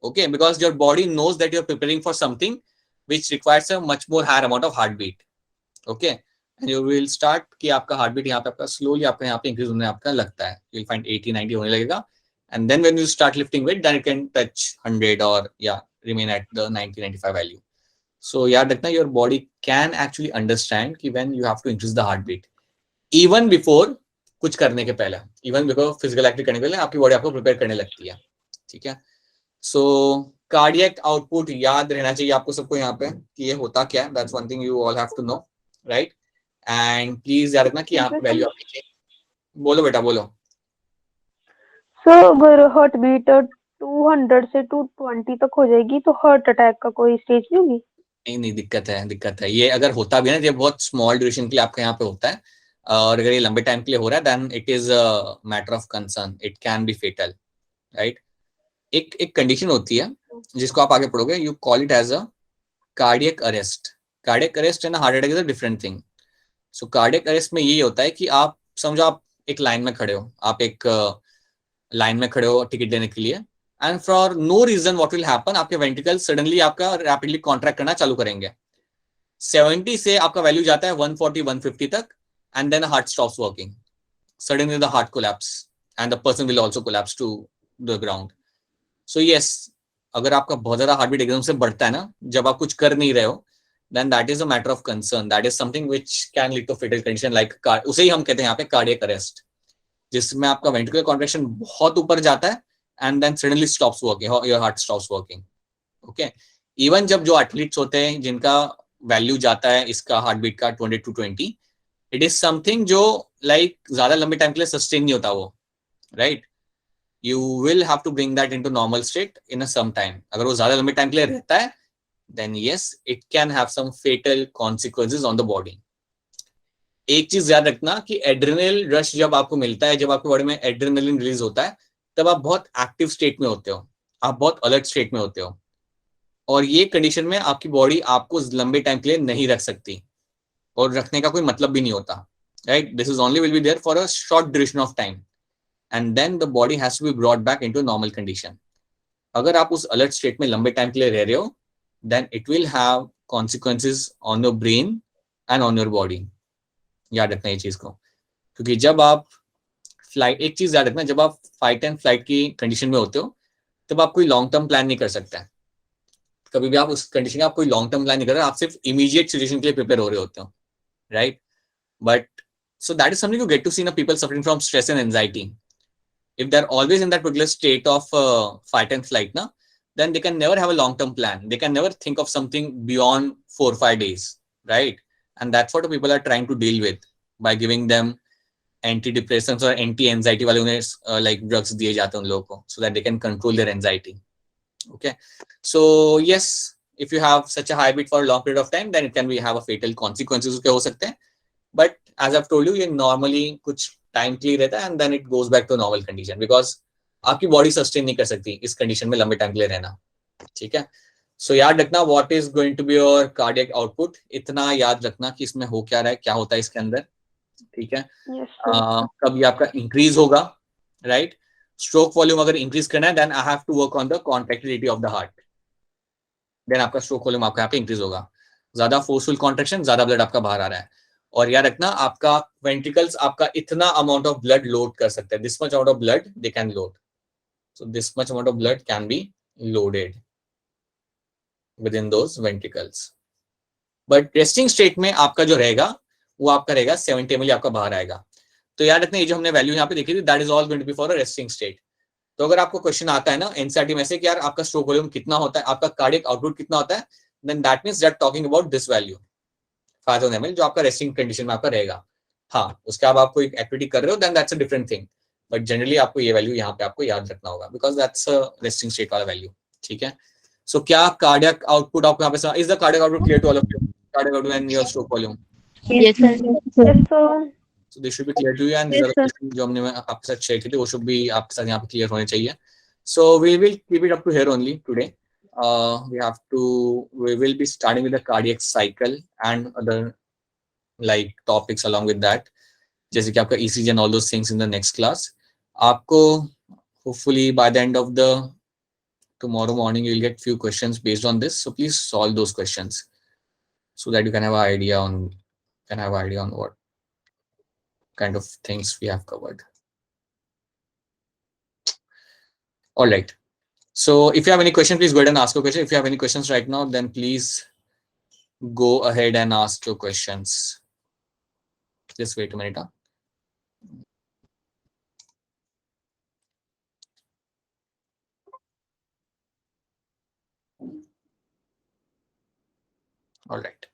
Okay, because your body knows that you are preparing for something which requires a much more higher amount of heart beat. Okay, and you will start कि आपका heart beat यहाँ पे आपका slowly आपका यहाँ पे इंक्रीज होने आपका लगता है. यू विल फाइंड 80 90 होने लगेगा. And then when you start lifting weight then it can touch 100 और या remain at the 90 95 value. So याद रखना, your body can actually understand कि when you have to increase the heartbeat, even before कुछ करने के पहले, even before physical activity करने के पहले आपकी बॉडी आपको प्रिपेयर करने लगती है. ठीक है. So cardiac output याद रहना चाहिए आपको सबको यहाँ पे कि ये होता क्या है. That's one thing you all have to know, right? And please याद रखना कि यहाँ पे वैल्यू आपकी, बोलो बेटा बोलो. सो अगर हार्ट बीट 200 से 220 तक हो जाएगी तो हार्ट अटैक का कोई स्टेज नहीं होगी? नहीं, दिक्कत है. ये अगर होता भी है ना, ये बहुत स्मॉल ड्यूरेशन के लिए आपके यहाँ पे होता है. और अगर ये लंबे टाइम के लिए हो रहा है then it is a matter of concern. It can be fatal, right. एक कंडीशन होती है जिसको आप आगे पढ़ोगे, you call it as a cardiac arrest. Cardiac arrest and heart attack is a different thing. So cardiac arrest में ये होता है कि आप समझो आप एक लाइन में खड़े हो, आप एक लाइन में खड़े हो टिकट लेने के लिए, and for no reason what will happen, आपके वेंट्रिकल सडनली आपका रैपिडली कॉन्ट्रैक्ट करना चालू करेंगे. 70 से आपका वैल्यू जाता है 140 150 तक, and then heart stops working. Suddenly the heart collapse and the person will also collapse to the ground. So yes, अगर आपका बहुत ज्यादा हार्ट बीट एकदम से बढ़ता है ना जब आप कुछ कर नहीं रहे हो, then that is a matter of concern. That is something which can lead to fatal condition like उसे ही हम कहते हैं यहाँ पे cardiac arrest, जिसमें आपका ventricular contraction बहुत ऊपर जाता है and then suddenly stops working, your heart stops working. Okay, even जब जो athletes होते हैं जिनका वैल्यू जाता है इसका हार्ट बीट का 200 to 20, it is something जो like ज्यादा लंबे टाइम के लिए सस्टेन नहीं होता वो, right? You will have to bring that into normal state in a some time. अगर वो ज्यादा लंबे टाइम के लिए रहता है then yes, it can have some fatal consequences on the body. एक चीज याद रखना कि एड्रेनल रश जब आपको मिलता है, जब आपकी बॉडी में एड्रेनलिन रिलीज होता है, तब आप बहुत एक्टिव स्टेट में होते हो, आप बहुत अलर्ट स्टेट में होते हो. और ये कंडीशन में आपकी बॉडी आपको लंबे टाइम के लिए नहीं रख सकती, और रखने का कोई मतलब भी नहीं होता, right. This is only will be there for a short duration of time, and then the body has to be brought back into normal condition. अगर आप उस अलर्ट स्टेट में लंबे टाइम के लिए रह रहे हो, then it will have consequences on your brain and on your body. याद रखना ये चीज को, क्योंकि जब आप फ्लाइट, एक चीज याद रखना, जब आप फाइट एंड फ्लाइट की कंडीशन में होते हो तब आप कोई लॉन्ग टर्म प्लान नहीं कर सकते. कभी भी आप उस कंडीशन में आप कोई लॉन्ग टर्म प्लान नहीं कर रहे, आप सिर्फ इमीडिएट सिचुएशन के लिए प्रिपेयर हो रहे होते हो, right. But so that is something you get to see in people suffering from stress and anxiety. If they're always in that particular state of fight and flight na, then they can never have a long-term plan. They can never think of something beyond 4 or 5 days, right? And that's what people are trying to deal with by giving them anti depressants और anti anxiety वाले उन्हें like drugs दिए जाते हैं उन लोगों को, so that they can control their anxiety. Okay, so yes, if you have such a habit for a long period of time, then it can be have a fatal consequences उसके हो सकते हैं. But as I've told you, ये normally कुछ time के लिए रहता है and then it goes back to normal condition because आपकी body sustain नहीं कर सकती इस condition में लंबे time के लिए रहना. ठीक है. So याद रखना what is going to be your cardiac output, इतना याद रखना कि इसमें हो क्या रहा है, क्या होता है इसके अंदर. ठीक है. Yes, sir. कब ये आपका इंक्रीज होगा, राइट. स्ट्रोक वॉल्यूम अगर इंक्रीज करना है then I have to work on the contractility of the heart, then आपका स्ट्रोक वॉल्यूम आपका यहाँ पे इंक्रीज होगा. ज्यादा फोर्सफुल कॉन्ट्रैक्शन, ज्यादा ब्लड आपका बाहर आ रहा है. और याद रखना आपका वेंट्रिकल्स आपका इतना अमाउंट ऑफ ब्लड लोड कर सकते हैं, this much amount of blood they can load. So this much amount of blood can be loaded with in those ventricles. But resting state में आपका जो रहेगा वो आपका रहेगा 70 ml आपका बाहर आएगा. तो याद रखना ये जो हमने वैल्यू यहाँ पे देखी थी that is all going to be for a resting state. तो अगर आपको क्वेश्चन आता है ना एनसीईआरटी में से कि यार आपका स्ट्रोक वॉल्यूम कितना होता है, आपका कार्डियक आउटपुट कितना होता है, then that means that talking about this value 5000 ml जो आपका रेस्टिंग कंडीशन में आपका रहेगा. हाँ, उसके बाद आप कोई एक्टिविटी कर रहे हो then that's a different thing, but generally आपको ये वैल्यू यहाँ पे आपको याद रखना होगा because that's a resting state वाला वैल्यू. ठीक है. सो क्या कार्डियक आउटपुट आपको यहाँ पे is the cardiac output clear to all of you, cardiac output and your stroke volume. Yes, sir. Yes, sir. So this should be clear to you and these Yes, are the sir. questions जो हमने आपके साथ share किए थे वो should be आपके साथ यहाँ पे clear होने चाहिए. So we will keep it up to here only today. We will be starting with the cardiac cycle and other like topics along with that, जैसे कि आपका ECG and all those things in the next class. आपको hopefully by the end of the tomorrow morning you will get few questions based on this. So please solve those questions so that you can have an idea on what kind of things we have covered. All right. So if you have any question, please go ahead and ask a question. If you have any questions right now, then please go ahead and ask your questions. Just wait a minute. All right.